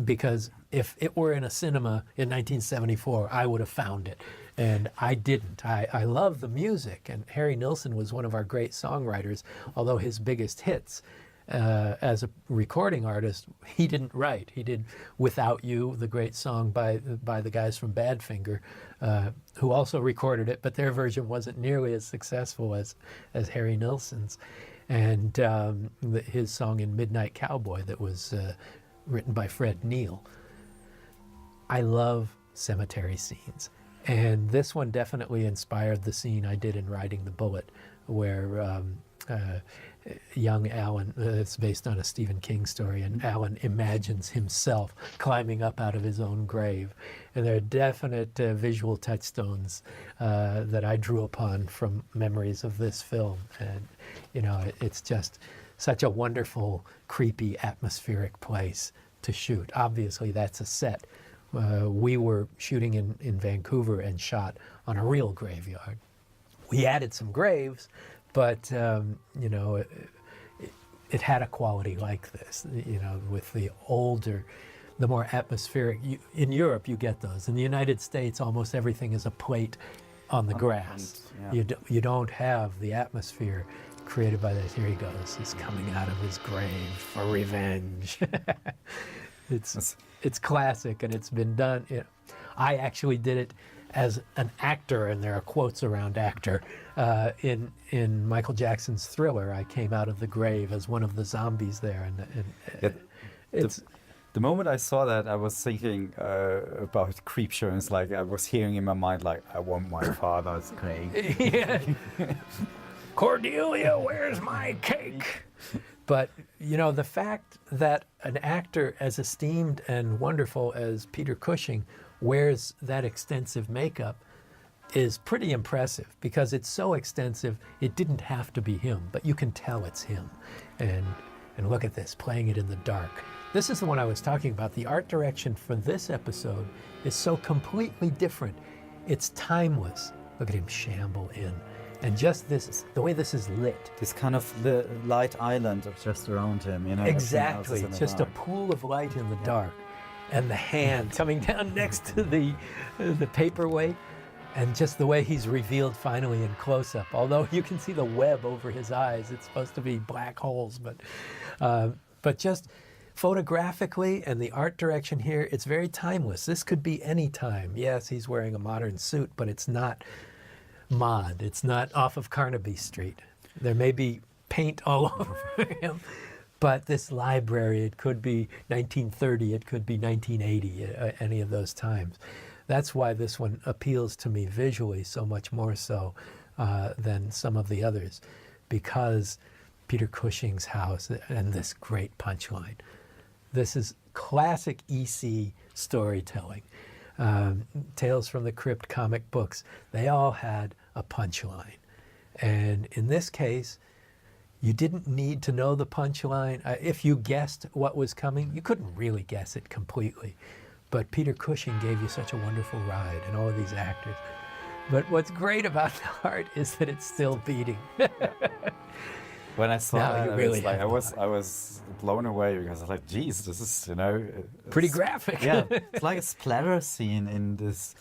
because if it were in a cinema in 1974, I would have found it, and I didn't. I love the music, and Harry Nilsson was one of our great songwriters, although his biggest hits as a recording artist, he didn't write. He did Without You, the great song by the guys from Badfinger, who also recorded it, but their version wasn't nearly as successful as Harry Nilsson's. And his song in Midnight Cowboy that was written by Fred Neil. I love cemetery scenes. And this one definitely inspired the scene I did in Riding the Bullet, where young Alan, it's based on a Stephen King story, and Alan imagines himself climbing up out of his own grave. And there are definite visual touchstones that I drew upon from memories of this film. And, it's just such a wonderful, creepy, atmospheric place to shoot. Obviously, that's a set. We were shooting in Vancouver and shot on a real graveyard. We added some graves, but you know, it had a quality like this. You know, with the older, the more atmospheric. In Europe, you get those. In the United States, almost everything is a plate on the grass. Yeah. You don't have the atmosphere created by this. Here he goes. He's coming out of his grave for revenge. It's classic, and it's been done. You know, I actually did it as an actor, and there are quotes around actor. In Michael Jackson's Thriller, I came out of the grave as one of the zombies there, and it's. The moment I saw that, I was thinking about Creepshow, and it's like I was hearing in my mind, like, I want my father's cake. Yeah. Cordelia, where's my cake? But, you know, the fact that an actor as esteemed and wonderful as Peter Cushing wears that extensive makeup is pretty impressive, because it's so extensive, it didn't have to be him, but you can tell it's him. And look at this, playing it in the dark. This is the one I was talking about. The art direction for this episode is so completely different. It's timeless. Look at him shamble in. And just this, the way this is lit. This kind of light island of just around him, you know. Exactly, just a pool of light in the dark. And the hand coming down next to the paperweight. And just the way he's revealed finally in close-up. Although you can see the web over his eyes. It's supposed to be black holes, but just photographically and the art direction here, it's very timeless. This could be any time. Yes, he's wearing a modern suit, but it's not mod. It's not off of Carnaby Street. There may be paint all over him, but this library, it could be 1930, it could be 1980, any of those times. That's why this one appeals to me visually so much more so than some of the others, because Peter Cushing's house and this great punchline. This is classic EC storytelling. Tales from the Crypt comic books, they all had a punchline. And in this case, you didn't need to know the punchline. If you guessed what was coming, you couldn't really guess it completely. But Peter Cushing gave you such a wonderful ride, and all of these actors. But what's great about the art is that it's still beating. When I saw Now it, you really I was blown away, because I was like, geez, this is, you know, Pretty graphic. Yeah, it's like a splatter scene in this,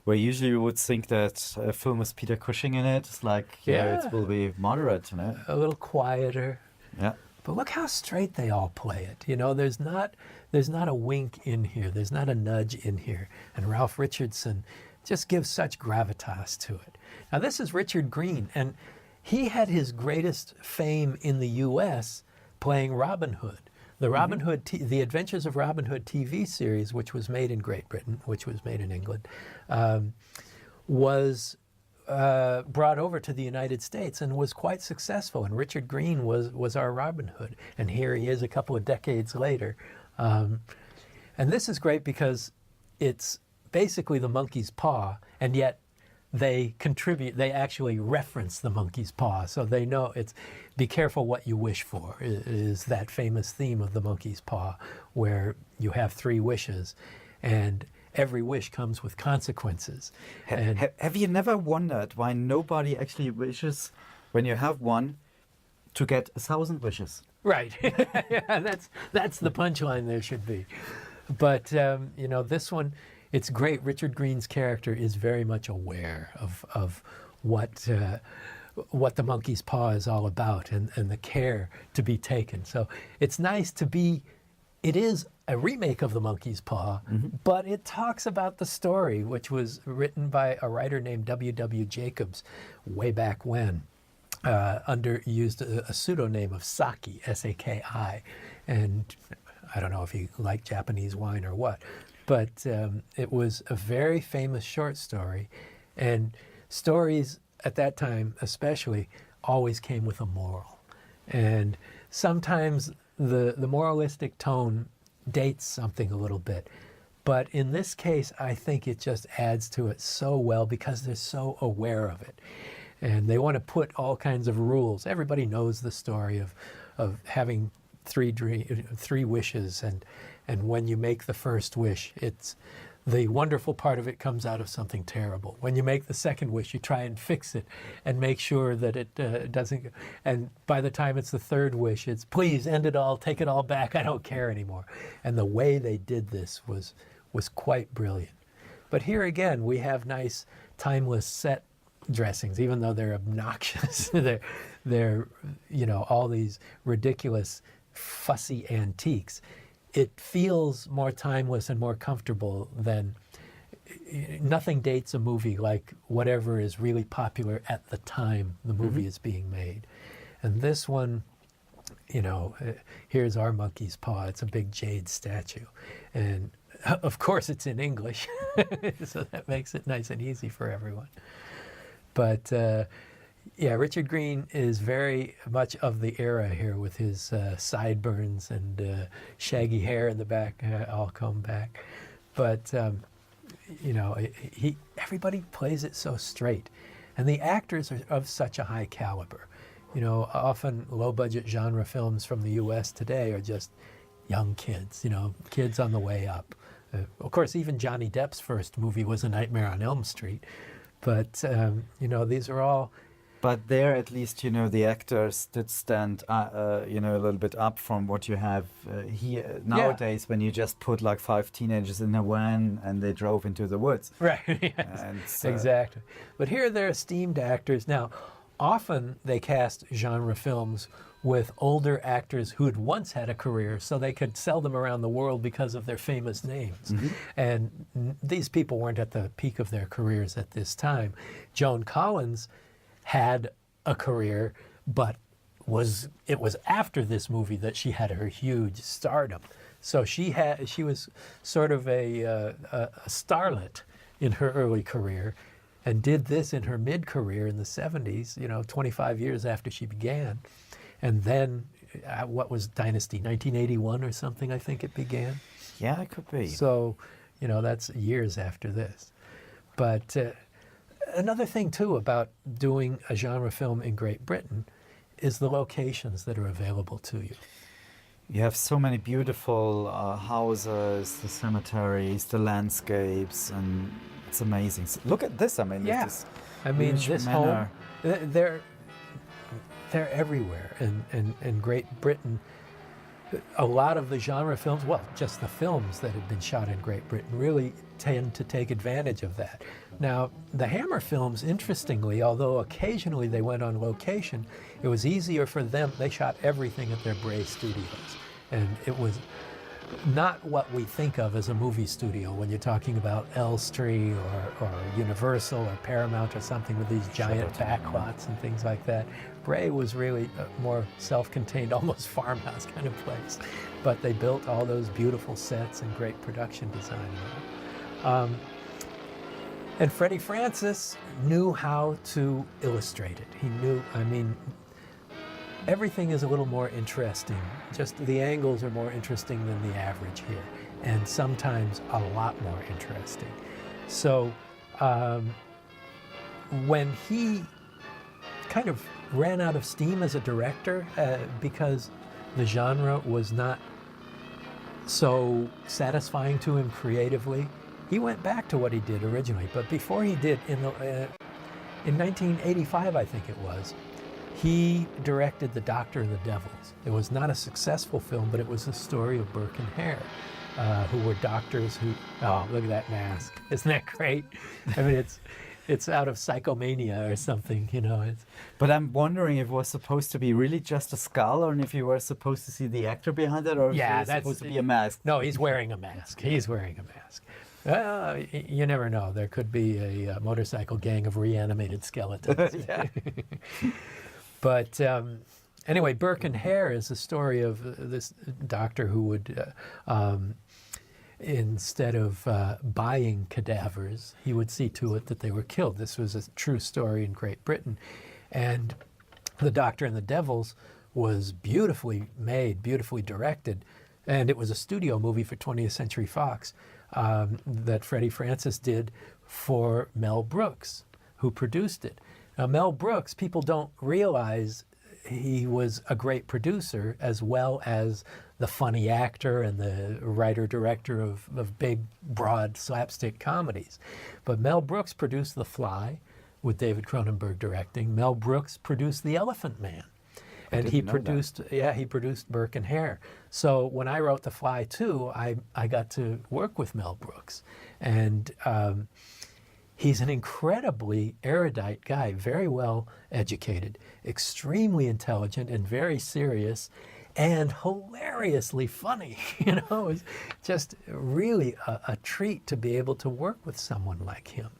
where usually you would think that a film with Peter Cushing in it, it's like, you know, it will be moderate, you know. A little quieter. Yeah. But look how straight they all play it. You know, there's not a wink in here. There's not a nudge in here. And Ralph Richardson just gives such gravitas to it. Now, this is Richard Green, and he had his greatest fame in the U.S. playing Robin Hood. The Robin Hood, the Adventures of Robin Hood TV series, which was made in Great Britain, which was made in England, was brought over to the United States and was quite successful. And Richard Green was our Robin Hood. And here he is a couple of decades later. And this is great because it's basically the monkey's paw, and yet they actually reference the monkey's paw. So they know it's, be careful what you wish for, is that famous theme of the monkey's paw, where you have 3 wishes and every wish comes with consequences. Have you never wondered why nobody actually wishes, when you have one, to get 1,000 wishes? Right. Yeah, that's the punchline there should be. But, you know, this one, it's great. Richard Green's character is very much aware of what the monkey's paw is all about, and the care to be taken. So it's nice to be, it is a remake of the monkey's paw, but it talks about the story, which was written by a writer named W.W. Jacobs way back when, used a pseudonym of Saki, S-A-K-I, and I don't know if he liked Japanese wine or what. But it was a very famous short story, and stories at that time especially always came with a moral. And sometimes the moralistic tone dates something a little bit. But in this case, I think it just adds to it so well because they're so aware of it. And they want to put all kinds of rules. Everybody knows the story of having three wishes, and when you make the first wish, it's the wonderful part of it comes out of something terrible. When you make the second wish, you try and fix it and make sure that it doesn't. And by the time it's the third wish, it's please end it all, take it all back. I don't care anymore. And the way they did this was quite brilliant. But here again, we have nice, timeless set dressings, even though they're obnoxious. they're all these ridiculous, fussy antiques. It feels more timeless and more comfortable than nothing dates a movie like whatever is really popular at the time the movie is being made. And this one, here's our monkey's paw. It's a big jade statue. And of course it's in English, so that makes it nice and easy for everyone. But Richard Green is very much of the era here with his sideburns and shaggy hair in the back, all combed back. But, everybody plays it so straight. And the actors are of such a high caliber. Often low-budget genre films from the U.S. today are just young kids, kids on the way up. Of course, even Johnny Depp's first movie was A Nightmare on Elm Street. But, these are all... But there, at least, the actors did stand, a little bit up from what you have here nowadays, when you just put like 5 teenagers in a van and they drove into the woods. Right, yes, and, exactly. But here they're esteemed actors. Now, often they cast genre films with older actors who had once had a career so they could sell them around the world because of their famous names. And these people weren't at the peak of their careers at this time. Joan Collins had a career, but it was after this movie that she had her huge stardom. So she was sort of a starlet in her early career, and did this in her mid-career in the 70s, 25 years after she began. And then, what was Dynasty, 1981 or something, I think it began? Yeah, it could be. So, that's years after this. But another thing, too, about doing a genre film in Great Britain is the locations that are available to you. You have so many beautiful houses, the cemeteries, the landscapes, and it's amazing. So look at this. This home, they're everywhere in Great Britain. A lot of the genre films, well, just the films that had been shot in Great Britain really tend to take advantage of that. Now, the Hammer films, interestingly, although occasionally they went on location, it was easier for them. They shot everything at their Bray studios. And it was not what we think of as a movie studio when you're talking about Elstree or Universal or Paramount or something with these giant backlots and things like that. Bray was really a more self-contained, almost farmhouse kind of place. But they built all those beautiful sets and great production design. And Freddie Francis knew how to illustrate it. He knew, everything is a little more interesting. Just the angles are more interesting than the average here, and sometimes a lot more interesting. So when he kind of ran out of steam as a director because the genre was not so satisfying to him creatively, he went back to what he did originally. But before he did, in 1985, I think it was, he directed The Doctor and the Devils. It was not a successful film, but it was the story of Burke and Hare, who were doctors who, oh, look at that mask. Isn't that great? It's out of Psychomania or something, But I'm wondering if it was supposed to be really just a skull, or if you were supposed to see the actor behind it, or if it was supposed to be a mask. No, he's wearing a mask. He's wearing a mask. You never know. There could be a motorcycle gang of reanimated skeletons. But anyway, Burke and Hare is the story of this doctor who would, instead of buying cadavers, he would see to it that they were killed. This was a true story in Great Britain. And The Doctor and the Devils was beautifully made, beautifully directed. And it was a studio movie for 20th Century Fox that Freddie Francis did for Mel Brooks, who produced it. Now, Mel Brooks, people don't realize he was a great producer as well as the funny actor and the writer-director of big, broad slapstick comedies. But Mel Brooks produced The Fly with David Cronenberg directing. Mel Brooks produced The Elephant Man. And he produced, he produced Burke and Hare. So when I wrote The Fly too, I got to work with Mel Brooks. And he's an incredibly erudite guy, very well educated, extremely intelligent and very serious, and hilariously funny. You know, it's just really a treat to be able to work with someone like him.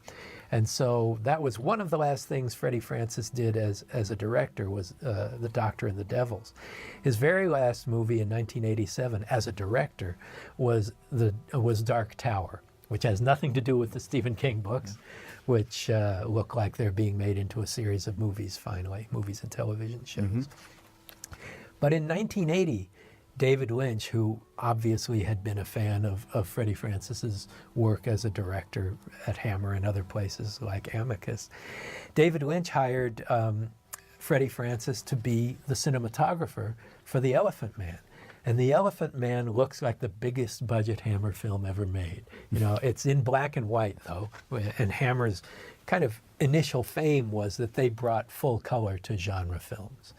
And so that was one of the last things Freddie Francis did as a director, was The Doctor and the Devils. His very last movie in 1987 as a director was Dark Tower, which has nothing to do with the Stephen King books, which look like they're being made into a series of movies finally, movies and television shows. But in 1980, David Lynch, who obviously had been a fan of Freddie Francis's work as a director at Hammer and other places like Amicus, David Lynch hired Freddie Francis to be the cinematographer for The Elephant Man. And The Elephant Man looks like the biggest budget Hammer film ever made. You know, it's in black and white though, and Hammer's kind of initial fame was that they brought full color to genre films.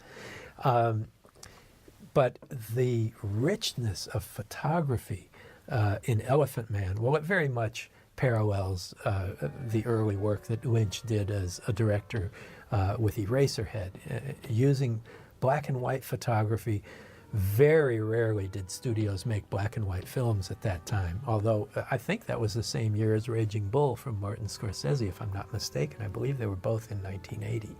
But the richness of photography in Elephant Man, well, it very much parallels the early work that Lynch did as a director with Eraserhead. Using black and white photography, very rarely did studios make black and white films at that time, although I think that was the same year as Raging Bull from Martin Scorsese, if I'm not mistaken. I believe they were both in 1980.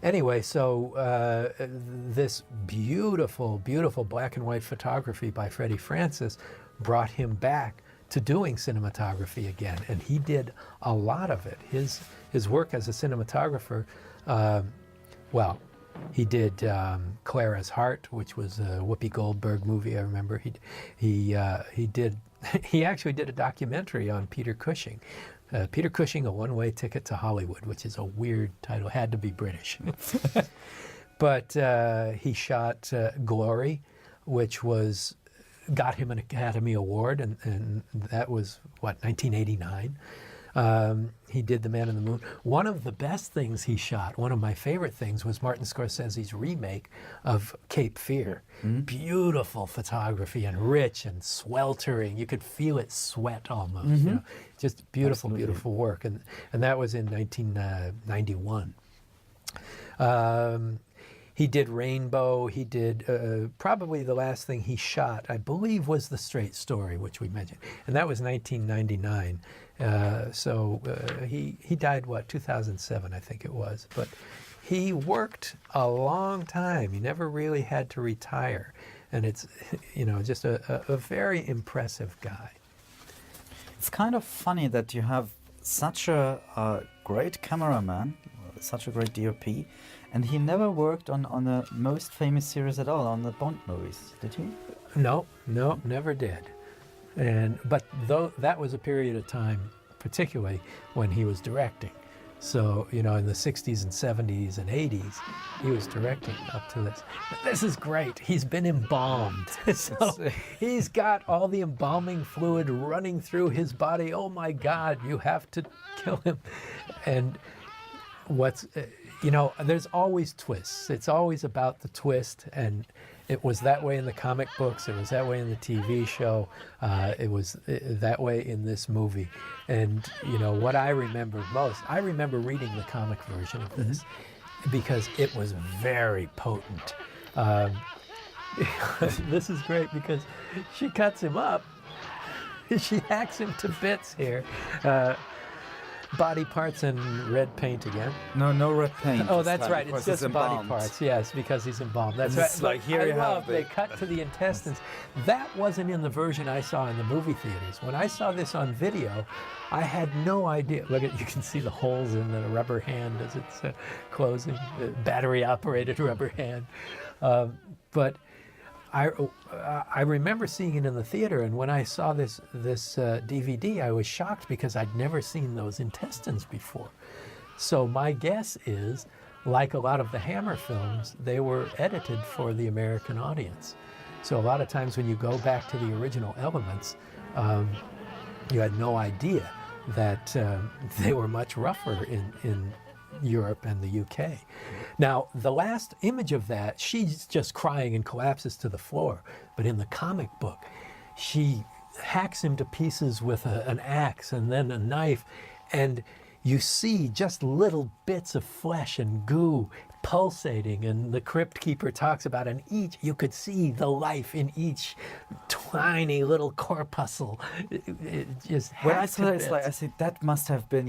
Anyway, so this beautiful, beautiful black and white photography by Freddie Francis brought him back to doing cinematography again, and he did a lot of it. His work as a cinematographer, well, he did Clara's Heart, which was a Whoopi Goldberg movie. I remember he actually did a documentary on Peter Cushing. Peter Cushing, A One-Way Ticket to Hollywood, which is a weird title, had to be British. But he shot Glory, which got him an Academy Award, and that was, 1989. He did The Man in the Moon. One of the best things he shot, one of my favorite things, was Martin Scorsese's remake of Cape Fear. Beautiful photography and rich and sweltering. You could feel it sweat almost. You know? Just beautiful, Absolutely. Beautiful work. And that was in 1991. He did Rainbow. He did probably the last thing he shot, I believe, was The Straight Story, which we mentioned. And that was 1999. So he died, 2007, I think it was. But he worked a long time. He never really had to retire. And it's, just a very impressive guy. It's kind of funny that you have such a great cameraman, such a great DOP, and he never worked on the most famous series at all, on the Bond movies, did he? No, never did. But though that was a period of time, particularly when he was directing. So, in the 60s and 70s and 80s, he was directing up to this. This is great. He's been embalmed. So he's got all the embalming fluid running through his body. Oh my God, you have to kill him. And there's always twists. It's always about the twist, and it was that way in the comic books. It was that way in the TV show. It was that way in this movie. And, what I remember most, I remember reading the comic version of this because it was very potent. This is great because she cuts him up. She hacks him to bits here. Body parts and red paint again. No red paint. Oh, that's right. It's just body parts. Yes, because he's embalmed. That's right. Like here you have. They cut to the intestines. That wasn't in the version I saw in the movie theaters. When I saw this on video, I had no idea. Look you can see the holes in the rubber hand as it's closing. Battery-operated rubber hand. But I remember seeing it in the theater, and when I saw this DVD, I was shocked because I'd never seen those intestines before. So my guess is like a lot of the Hammer films, they were edited for the American audience. So a lot of times when you go back to the original elements, you had no idea that they were much rougher in Europe and the UK. Now, the last image of that, she's just crying and collapses to the floor. But in the comic book, she hacks him to pieces with an axe and then a knife. And you see just little bits of flesh and goo pulsating. And the Crypt Keeper talks about you could see the life in each tiny little corpuscle. It just When I hacked saw to it, it's like, I bits. think that must have been,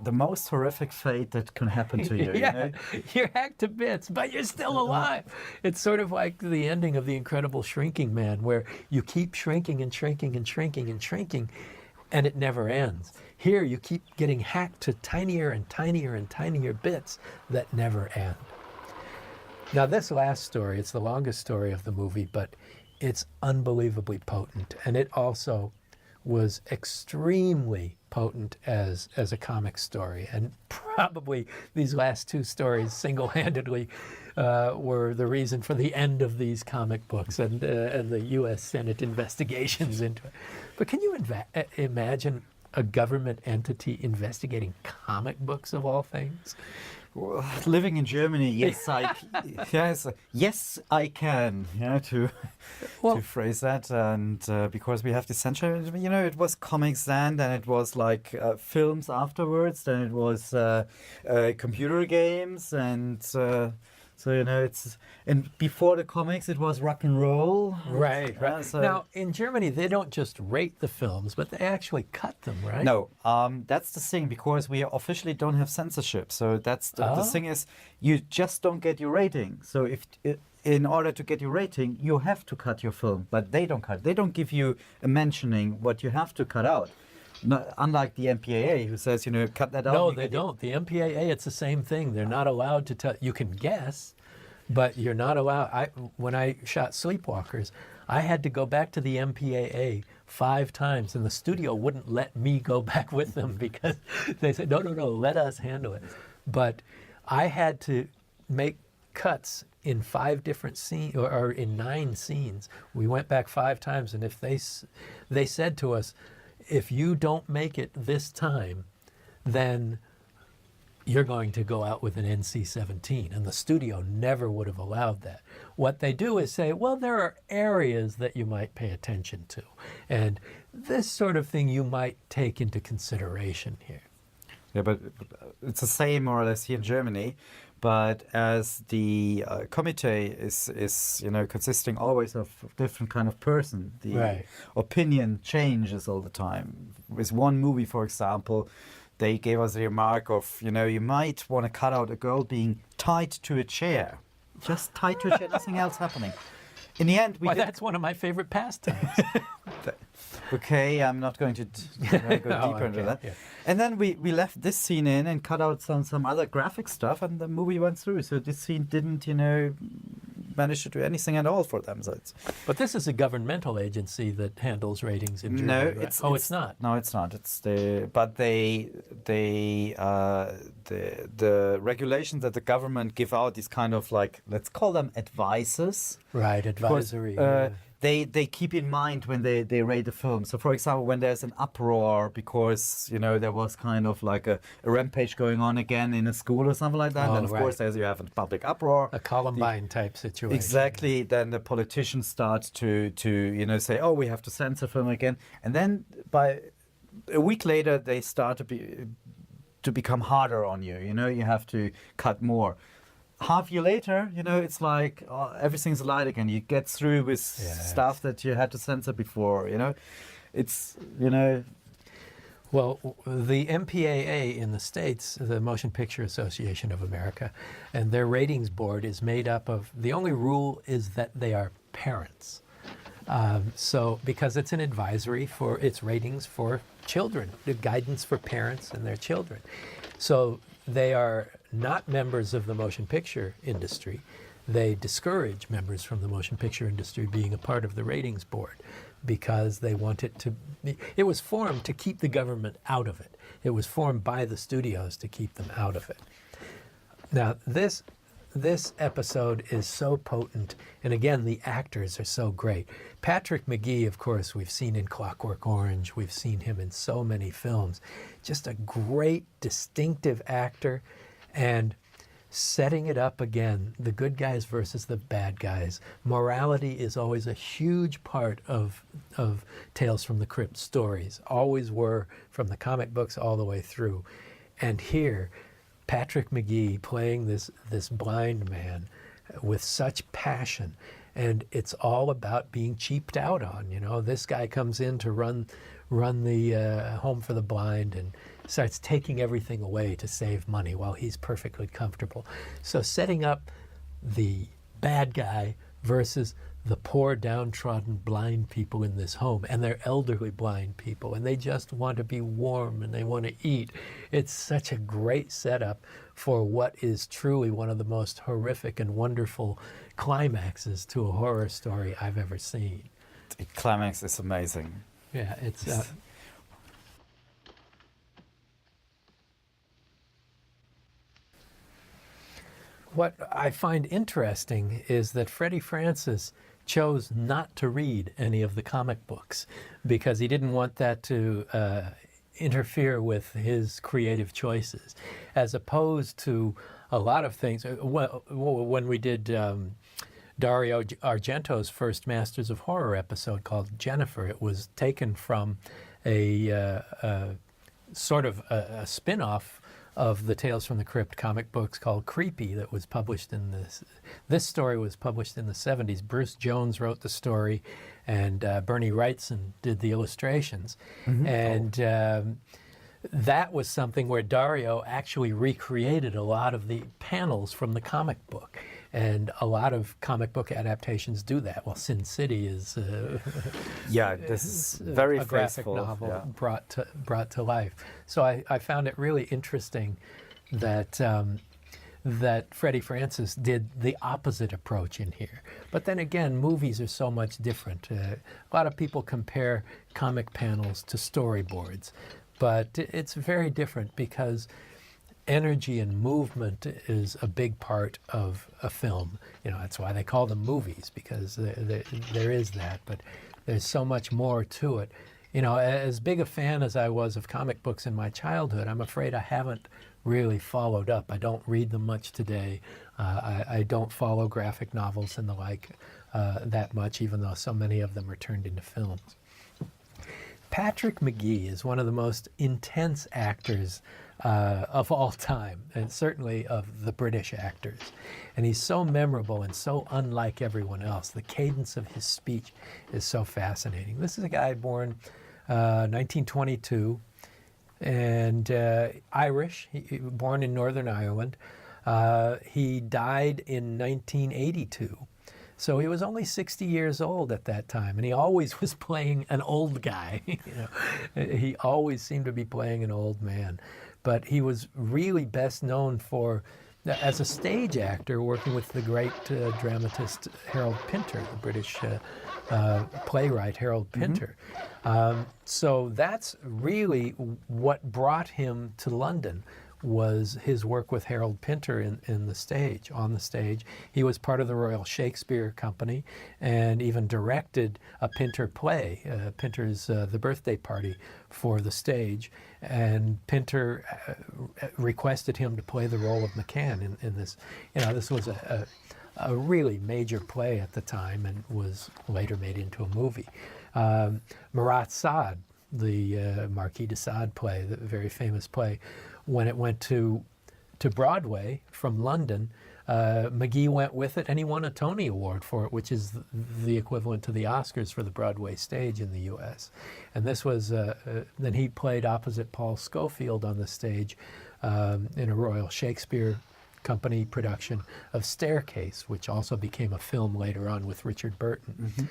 the most horrific fate that can happen to you. Yeah, you're hacked to bits, but you're still alive. It's sort of like the ending of The Incredible Shrinking Man, where you keep shrinking and shrinking and shrinking and shrinking, and it never ends. Here, you keep getting hacked to tinier and tinier and tinier bits that never end. Now, this last story, it's the longest story of the movie, but it's unbelievably potent, and it also was extremely potent as a comic story, and probably these last two stories single-handedly were the reason for the end of these comic books and the U.S. Senate investigations into it. But can you imagine a government entity investigating comic books of all things? Well, living in Germany, yes, yes, I can, to phrase that, and because we have the censure, it was comics then it was like films afterwards, then it was computer games, and so it's, and before the comics it was rock and roll. Right. So Now, in Germany, they don't just rate the films, but they actually cut them, right? No, that's the thing, because we officially don't have censorship. So that's the thing is, you just don't get your rating. So in order to get your rating, you have to cut your film, but they don't cut. They don't give you a mentioning what you have to cut out. No, unlike the MPAA, who says, cut that out. No, they don't. The MPAA, it's the same thing. They're not allowed to tell. You can guess, but you're not allowed. When I shot Sleepwalkers, I had to go back to the MPAA 5 times, and the studio wouldn't let me go back with them because they said, no, let us handle it. But I had to make cuts in 5 different scenes, or in 9 scenes. We went back 5 times, and if they said to us, if you don't make it this time, then you're going to go out with an NC-17. And the studio never would have allowed that. What they do is say, well, there are areas that you might pay attention to. And this sort of thing you might take into consideration here. Yeah, but it's the same more or less here in Germany. But as the committee is consisting always of different kind of person, the opinion changes all the time. With one movie, for example, they gave us the remark of, you might want to cut out a girl being tied to a chair. Just tied to a chair, nothing else happening. In the end, that's one of my favorite pastimes. Okay, I'm not going to go deeper into that. Yeah. And then we left this scene in and cut out some other graphic stuff, and the movie went through. So this scene didn't, manage to do anything at all for them. So but this is a governmental agency that handles ratings in Germany. No, right? It's not. No, it's not. It's the regulations that the government give out is kind of like, let's call them advices. Right, advisory. Because, they keep in mind when they rate a film. So, for example, when there's an uproar because, there was kind of like a rampage going on again in a school or something like that, and then, of course, as you have a public uproar. A Columbine-type situation. Exactly. Then the politicians start to say, oh, we have to censor film again. And then by a week later, they start to become harder on you. You have to cut more. Half year later, it's like everything's light again. You get through with stuff that you had to censor before, It's, Well, the MPAA in the States, the Motion Picture Association of America, and their ratings board is made up of, the only rule is that they are parents. So, because it's an advisory for its ratings for children, the guidance for parents and their children. So they are not members of the motion picture industry. They discourage members from the motion picture industry being a part of the ratings board because they want it to be, it was formed to keep the government out of it. It was formed by the studios to keep them out of it. Now, this episode is so potent, and again, the actors are so great. Patrick McGee, of course, we've seen in Clockwork Orange. We've seen him in so many films. Just a great, distinctive actor, and setting it up again, the good guys versus the bad guys. Morality is always a huge part of Tales from the Crypt stories, always were, from the comic books all the way through. And here, Patrick McGee playing this blind man with such passion, and it's all about being cheaped out on. You know, this guy comes in to run the home for the blind and starts taking everything away to save money while he's perfectly comfortable. So setting up the bad guy versus the poor downtrodden blind people in this home, and they're elderly blind people, and they just want to be warm and they want to eat. It's such a great setup for what is truly one of the most horrific and wonderful climaxes to a horror story I've ever seen. The climax is amazing. Yeah, it's what I find interesting is that Freddie Francis chose not to read any of the comic books because he didn't want that to interfere with his creative choices, as opposed to a lot of things. Well, when we did Dario Argento's first Masters of Horror episode called Jennifer, it was taken from a sort of a spin-off of the Tales from the Crypt comic books called Creepy that was published in this story was published in the 70s. Bruce Jones wrote the story, and Bernie Wrightson did the illustrations. Mm-hmm. And that was something where Dario actually recreated a lot of the panels from the comic book. And a lot of comic book adaptations do that. Well, Sin City is this is very a graphic novel brought to life. So I found it really interesting that that Freddie Francis did the opposite approach in here. But then again, movies are so much different. A lot of people compare comic panels to storyboards, but it's very different because energy and movement is a big part of a film. You know, that's why they call them movies, because there is that, but there's so much more to it. You know, as big a fan as I was of comic books in my childhood, I'm afraid I haven't really followed up. I don't read them much today. I don't follow graphic novels and the like that much, even though so many of them are turned into films. Patrick McGee is one of the most intense actors of all time, and certainly of the British actors. And he's so memorable and so unlike everyone else. The cadence of his speech is so fascinating. This is a guy born 1922, and Irish, born in Northern Ireland. He died in 1982. So he was only 60 years old at that time, and he always was playing an old guy. You know, he always seemed to be playing an old man. But he was really best known for, as a stage actor, working with the great dramatist Harold Pinter, the British playwright Harold Pinter. Mm-hmm. So that's really what brought him to London, was his work with Harold Pinter on the stage. He was part of the Royal Shakespeare Company and even directed a Pinter play, Pinter's The Birthday Party, for the stage. And Pinter requested him to play the role of McCann in this. You know, this was a really major play at the time and was later made into a movie. Marat Sade, the Marquis de Sade play, the very famous play, when it went to Broadway from London, McGee went with it, and he won a Tony Award for it, which is the equivalent to the Oscars for the Broadway stage in the U.S. And this was, then he played opposite Paul Scofield on the stage in a Royal Shakespeare Company production of Staircase, which also became a film later on with Richard Burton. Mm-hmm.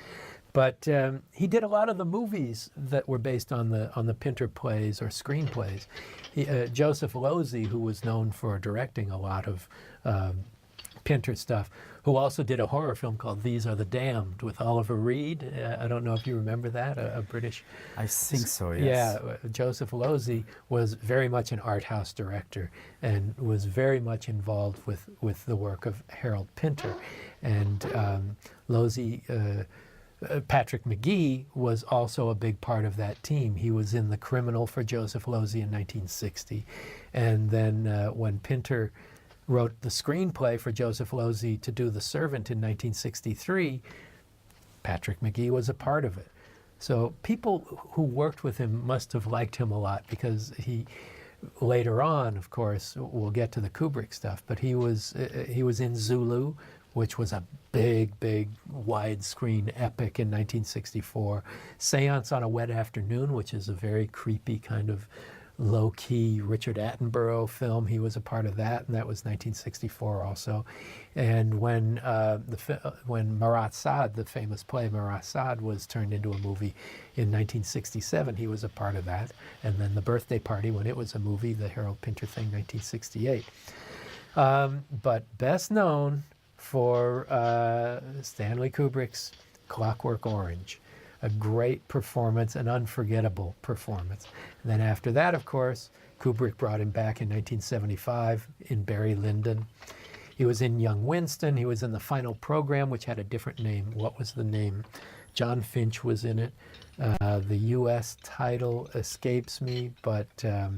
But he did a lot of the movies that were based on the Pinter plays or screenplays. Joseph Losey, who was known for directing a lot of Pinter stuff, who also did a horror film called These Are the Damned with Oliver Reed. I don't know if you remember that, a British... I think so, yes. Yeah, Joseph Losey was very much an art house director and was very much involved with the work of Harold Pinter. And Losey, Patrick McGee was also a big part of that team. He was in The Criminal for Joseph Losey in 1960. And then when Pinter wrote the screenplay for Joseph Losey to do The Servant in 1963, Patrick McGee was a part of it. So people who worked with him must have liked him a lot, because he, later on, of course, we'll get to the Kubrick stuff, but he was in Zulu, which was a big, big widescreen epic in 1964. Seance on a Wet Afternoon, which is a very creepy kind of low-key Richard Attenborough film. He was a part of that, and that was 1964 also. And when Marat Sade, the famous play Marat Sade, was turned into a movie in 1967, he was a part of that. And then The Birthday Party, when it was a movie, the Harold Pinter thing, 1968. But best known for Stanley Kubrick's Clockwork Orange. A great performance, an unforgettable performance. And then after that, of course, Kubrick brought him back in 1975 in Barry Lyndon. He was in Young Winston. He was in The Final Program, which had a different name. What was the name? John Finch was in it. The U.S. title escapes me, but a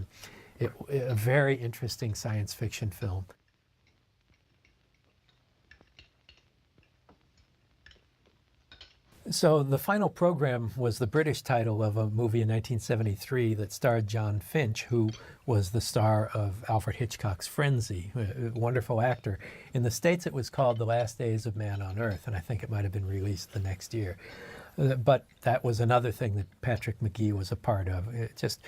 very interesting science fiction film. So The Final Program was the British title of a movie in 1973 that starred John Finch, who was the star of Alfred Hitchcock's Frenzy, a wonderful actor. In the States, it was called The Last Days of Man on Earth, and I think it might have been released the next year. But that was another thing that Patrick McGee was a part of. Just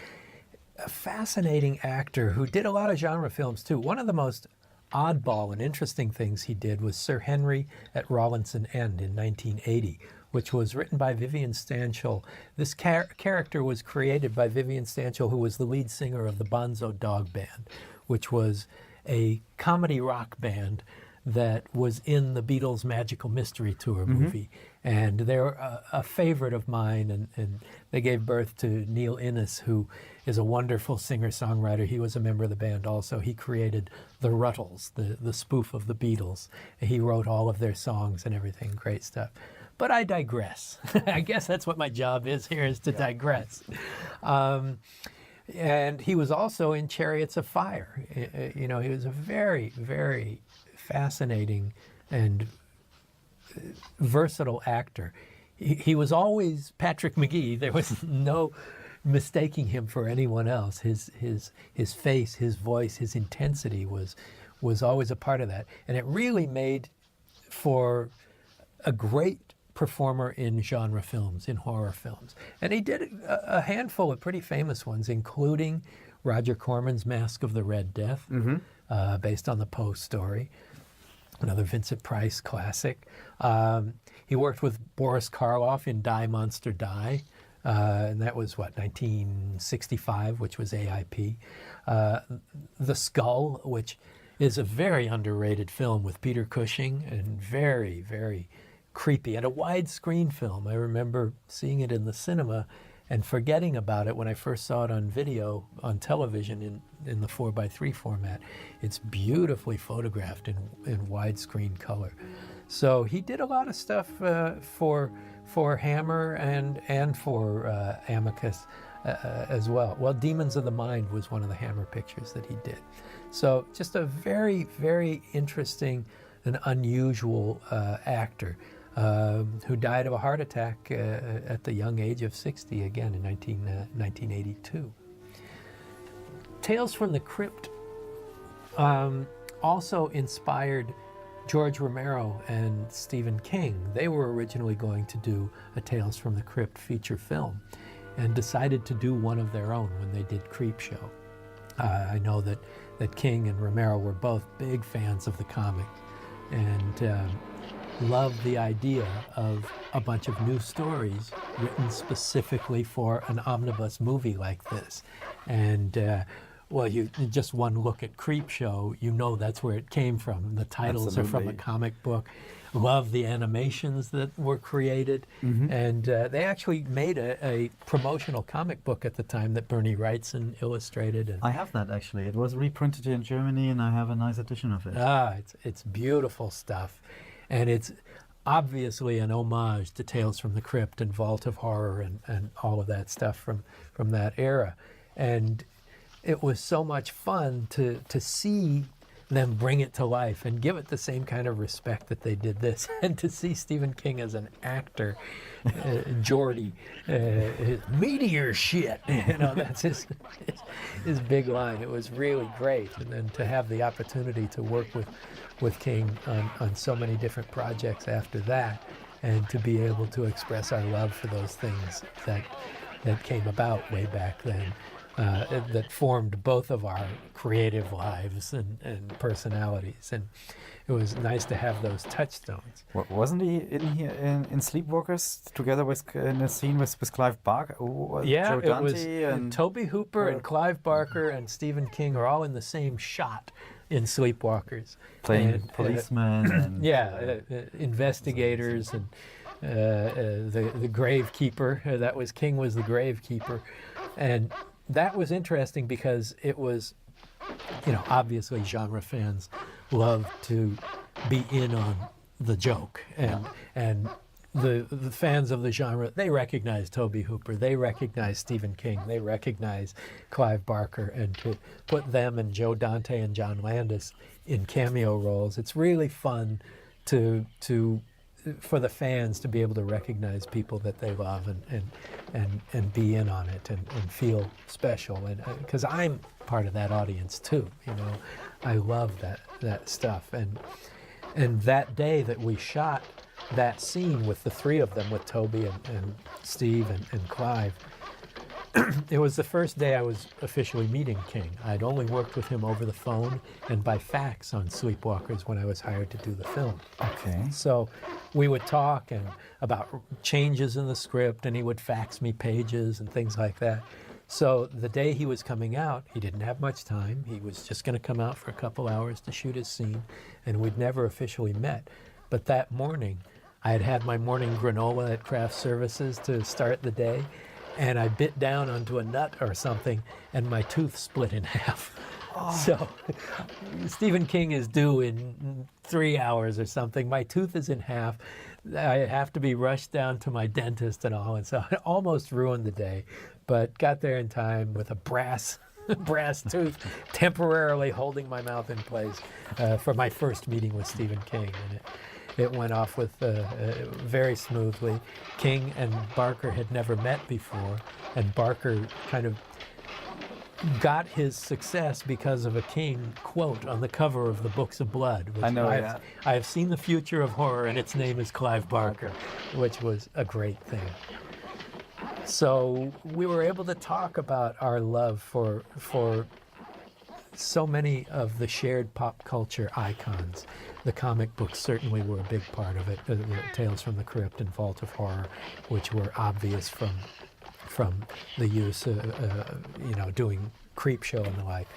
a fascinating actor who did a lot of genre films, too. One of the most oddball and interesting things he did was Sir Henry at Rawlinson End in 1980, which was written by Vivian Stanshall. This character was created by Vivian Stanshall, who was the lead singer of the Bonzo Dog Band, which was a comedy rock band that was in the Beatles' Magical Mystery Tour movie. And they're a favorite of mine, and they gave birth to Neil Innes, who is a wonderful singer-songwriter. He was a member of the band also. He created the Ruttles, the spoof of the Beatles. He wrote all of their songs and everything, great stuff. But I digress. I guess that's what my job is here, is to digress. And he was also in Chariots of Fire. You know, he was a very, very fascinating and versatile actor. He was always Patrick McGee. There was no mistaking him for anyone else. His face, his voice, his intensity was always a part of that. And it really made for a great performer in genre films, in horror films. And he did a handful of pretty famous ones, including Roger Corman's Mask of the Red Death, based on the Poe story, another Vincent Price classic. He worked with Boris Karloff in Die Monster Die, and that was, 1965, which was AIP. The Skull, which is a very underrated film with Peter Cushing, and very, very creepy, and a widescreen film. I remember seeing it in the cinema and forgetting about it when I first saw it on video, on television in the 4:3 format. It's beautifully photographed in widescreen color. So he did a lot of stuff for Hammer and for Amicus as well. Well, Demons of the Mind was one of the Hammer pictures that he did. So just a very, very interesting and unusual actor. Who died of a heart attack at the young age of 60, again, in 1982. Tales from the Crypt also inspired George Romero and Stephen King. They were originally going to do a Tales from the Crypt feature film and decided to do one of their own when they did Creepshow. I know that King and Romero were both big fans of the comic, and loved the idea of a bunch of new stories written specifically for an omnibus movie like this. And well, you just one look at Creep Show, you know that's where it came from. The titles are from a comic book. Love the animations that were created. And they actually made a promotional comic book at the time that Bernie Wrightson illustrated. And I have that, actually. It was reprinted in Germany, and I have a nice edition of it. It's beautiful stuff. And it's obviously an homage to Tales from the Crypt and Vault of Horror and all of that stuff from that era. And it was so much fun to see them bring it to life and give it the same kind of respect that they did this, and to see Stephen King as an actor, Geordie, meteor shit, that's his big line. It was really great, and then to have the opportunity to work with King on so many different projects after that, and to be able to express our love for those things that came about way back then. That formed both of our creative lives and personalities, and it was nice to have those touchstones. Wasn't he in here in Sleepwalkers together with in a scene with Clive Barker? Yeah, Joe it Dante was and Toby Hooper and Clive Barker and Stephen King are all in the same shot in Sleepwalkers, playing policemen. And, investigators and the gravekeeper. That was King was the gravekeeper, and that was interesting because it was, obviously genre fans love to be in on the joke, and the fans of the genre, they recognize Toby Hooper, they recognize Stephen King, they recognize Clive Barker, and to put them and Joe Dante and John Landis in cameo roles, it's really fun for the fans to be able to recognize people that they love and be in on it and feel special, and because I'm part of that audience too. I love that stuff, and that day that we shot that scene with the three of them, with Toby and Steve and Clive, it was the first day I was officially meeting King. I'd only worked with him over the phone and by fax on Sleepwalkers when I was hired to do the film. Okay. So we would talk about changes in the script, and he would fax me pages and things like that. So the day he was coming out, he didn't have much time. He was just going to come out for a couple hours to shoot his scene, and we'd never officially met. But that morning, I had had my morning granola at Craft Services to start the day, and I bit down onto a nut or something, and my tooth split in half. Oh. So Stephen King is due in 3 hours or something. My tooth is in half. I have to be rushed down to my dentist and all, and so I almost ruined the day, but got there in time with a brass tooth temporarily holding my mouth in place for my first meeting with Stephen King. And it went off with very smoothly. King and Barker had never met before, and Barker kind of got his success because of a King quote on the cover of the Books of Blood. Which I have seen the future of horror, and its name is Clive Barker, which was a great thing. So we were able to talk about our love for so many of the shared pop culture icons. The comic books certainly were a big part of it. The Tales from the Crypt and Vault of Horror, which were obvious from the use of, doing Creep Show and the like.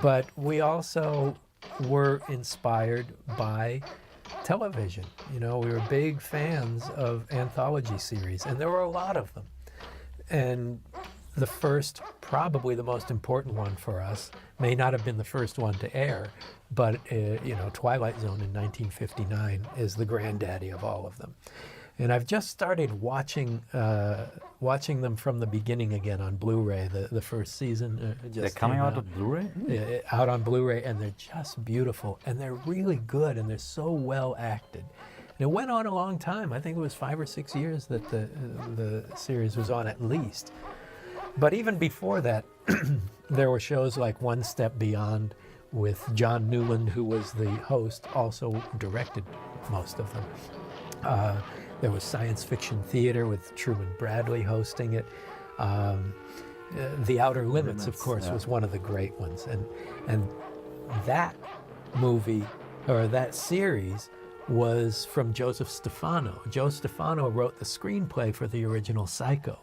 But we also were inspired by television. We were big fans of anthology series, and there were a lot of them. And the first, probably the most important one for us, may not have been the first one to air, but Twilight Zone in 1959 is the granddaddy of all of them. And I've just started watching them from the beginning again on Blu-ray. The first season they're coming out on Blu-ray? Out on Blu-ray, and they're just beautiful, and they're really good, and they're so well acted. And it went on a long time. I think it was 5 or 6 years that the series was on, at least. But even before that, there were shows like One Step Beyond with John Newland, who was the host, also directed most of them. There was Science Fiction Theater with Truman Bradley hosting it. The Outer Limits, of course, was one of the great ones. And that movie, or that series, was from Joseph Stefano. Joe Stefano wrote the screenplay for the original Psycho.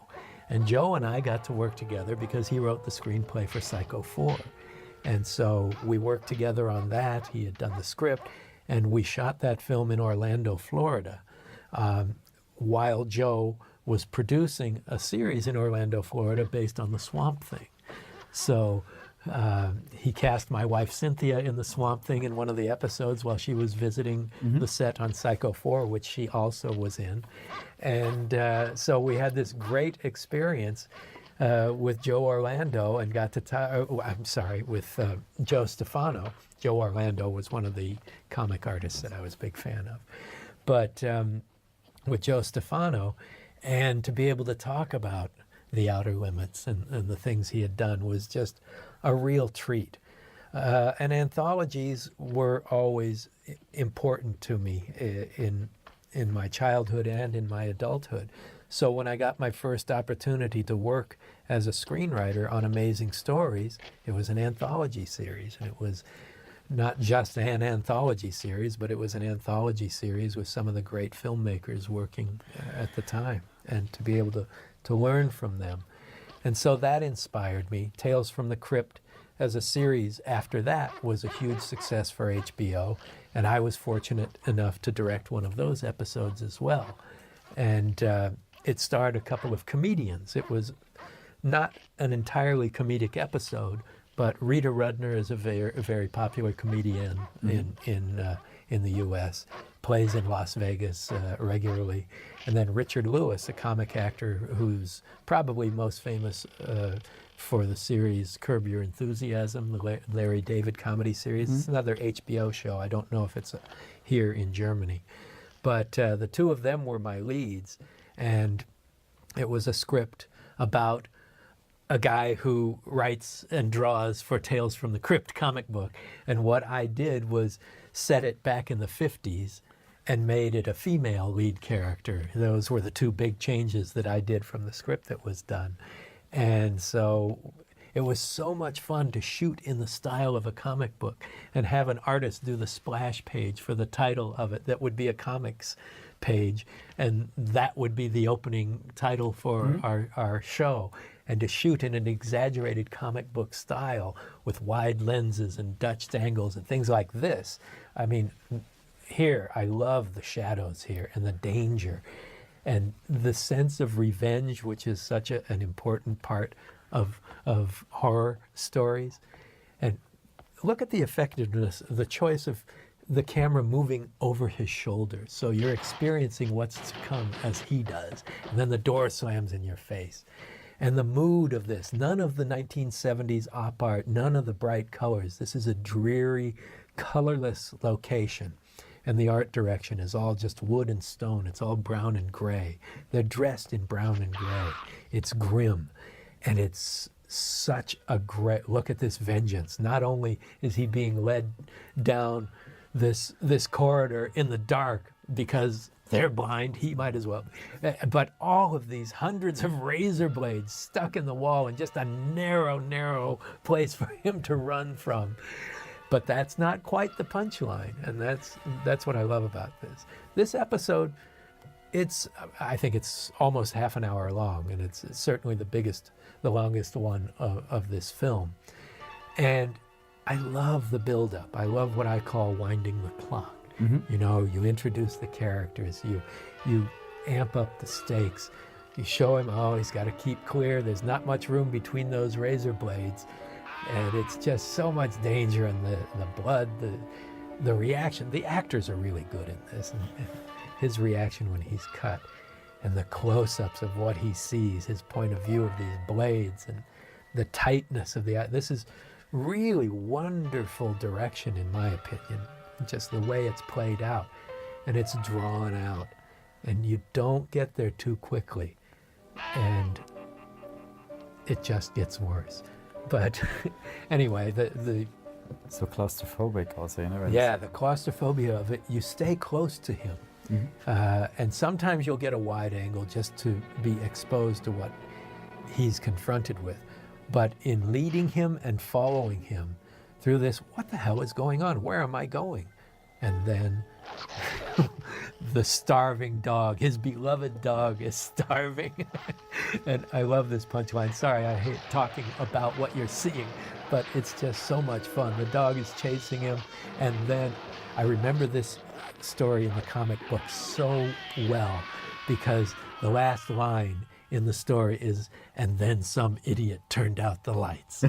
And Joe and I got to work together because he wrote the screenplay for Psycho 4. And so we worked together on that. He had done the script, and we shot that film in Orlando, Florida, while Joe was producing a series in Orlando, Florida, based on the Swamp Thing. So he cast my wife Cynthia in the Swamp Thing in one of the episodes while she was visiting the set on Psycho 4, which she also was in. And so we had this great experience with Joe Orlando, and got to with Joe Stefano. Joe Orlando was one of the comic artists that I was a big fan of. But with Joe Stefano, and to be able to talk about The Outer Limits and the things he had done was just a real treat. And anthologies were always important to me in my childhood and in my adulthood. So when I got my first opportunity to work as a screenwriter on Amazing Stories, it was an anthology series. And it was not just an anthology series, but it was an anthology series with some of the great filmmakers working at the time, and to be able to learn from them. And so that inspired me. Tales from the Crypt as a series after that was a huge success for HBO, and I was fortunate enough to direct one of those episodes as well. And it starred a couple of comedians. It was not an entirely comedic episode, but Rita Rudner is a very popular comedian in the U.S., plays in Las Vegas regularly. And then Richard Lewis, a comic actor who's probably most famous for the series Curb Your Enthusiasm, the Larry David comedy series. It's another HBO show. I don't know if it's here in Germany. But the two of them were my leads. And it was a script about a guy who writes and draws for Tales from the Crypt comic book. And what I did was set it back in the 50s and made it a female lead character. Those were the two big changes that I did from the script that was done. And so it was so much fun to shoot in the style of a comic book and have an artist do the splash page for the title of it that would be a comics page, and that would be the opening title for our show. And to shoot in an exaggerated comic book style with wide lenses and Dutch angles and things like this. I mean, here, I love the shadows here and the danger and the sense of revenge, which is such an important part of horror stories. And look at the effectiveness, the choice of the camera moving over his shoulders. So you're experiencing what's to come as he does. And then the door slams in your face. And the mood of this, none of the 1970s op art, none of the bright colors. This is a dreary, colorless location. And the art direction is all just wood and stone. It's all brown and gray. They're dressed in brown and gray. It's grim. And it's such a great, look at this vengeance. Not only is he being led down this corridor in the dark because they're blind, he might as well. But all of these hundreds of razor blades stuck in the wall and just a narrow place for him to run from. But that's not quite the punchline, and that's what I love about this. This episode, I think it's almost half an hour long, and it's certainly the longest one of this film. And I love the buildup. I love what I call winding the plot. You know, you introduce the characters, you amp up the stakes, you show him, oh, he's got to keep clear, there's not much room between those razor blades, and it's just so much danger, and the blood, the reaction. The actors are really good in this, and his reaction when he's cut, and the close-ups of what he sees, his point of view of these blades, and the tightness of the eye. This is really wonderful direction, in my opinion. Just the way it's played out, and it's drawn out, and you don't get there too quickly, and it just gets worse. But anyway, it's so claustrophobic also, you know. Yeah, the claustrophobia of it. You stay close to him, and sometimes you'll get a wide angle just to be exposed to what he's confronted with. But in leading him and following him through this, what the hell is going on? Where am I going? And then the starving dog, his beloved dog, is starving. And I love this punchline. Sorry, I hate talking about what you're seeing, but it's just so much fun. The dog is chasing him, and then I remember this story in the comic book so well because the last line in the story is, and then some idiot turned out the lights.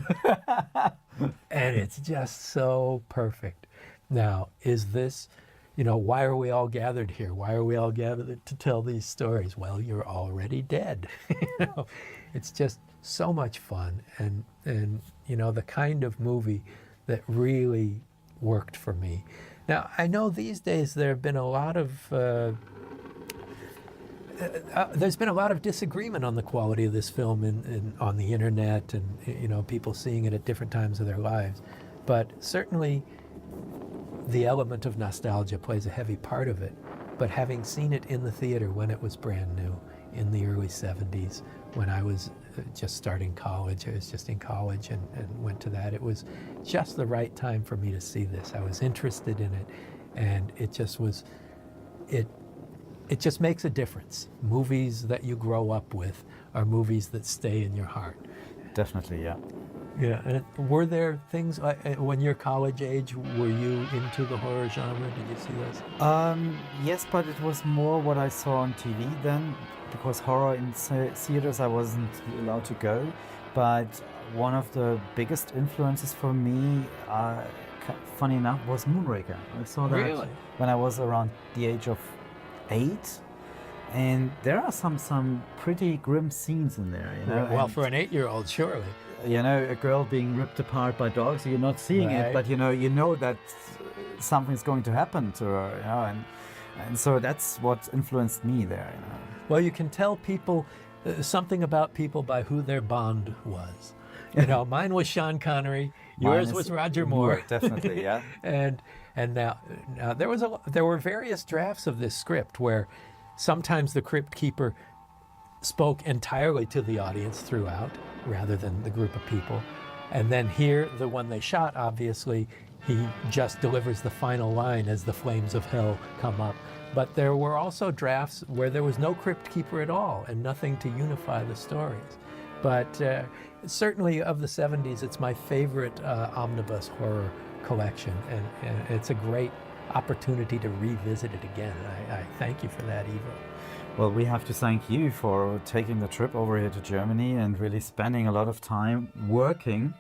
And it's just so perfect. Now, is this, why are we all gathered here? Why are we all gathered to tell these stories? Well, you're already dead. It's just so much fun, and the kind of movie that really worked for me. Now, I know these days there have been a lot of there's been a lot of disagreement on the quality of this film on the internet, and people seeing it at different times of their lives. But certainly, the element of nostalgia plays a heavy part of it. But having seen it in the theater when it was brand new in the early 70s, when I was just starting college, I was just in college and went to that. It was just the right time for me to see this. I was interested in it, and it just was, it just makes a difference. Movies that you grow up with are movies that stay in your heart. Definitely, yeah. Yeah, and were there things, when you're college age, were you into the horror genre? Did you see those? Yes, but it was more what I saw on TV then, because horror in theaters I wasn't allowed to go. But one of the biggest influences for me, funny enough, was Moonraker. I saw that Really? when I was around the age of 8. And there are some pretty grim scenes in there, Well, for an 8-year-old, surely. A girl being ripped apart by dogs. You're not seeing it, but you know that something's going to happen to her. And so that's what influenced me there. Well, you can tell people something about people by who their Bond was. Mine was Sean Connery. Yours was Roger Moore. Definitely, yeah. and now there were various drafts of this script where sometimes the Crypt Keeper spoke entirely to the audience throughout, rather than the group of people. And then here, the one they shot, obviously, he just delivers the final line as the flames of hell come up. But there were also drafts where there was no Crypt Keeper at all and nothing to unify the stories. But certainly of the 70s, it's my favorite omnibus horror collection, and it's a great opportunity to revisit it again. I thank you for that, Ivo. Well, we have to thank you for taking the trip over here to Germany and really spending a lot of time working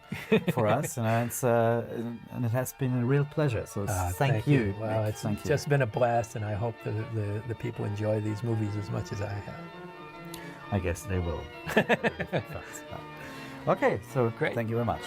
for us. And it has been a real pleasure. So thank you. Well, it's just been a blast, and I hope the people enjoy these movies as much as I have. I guess they will. Okay, so Great. Thank you very much.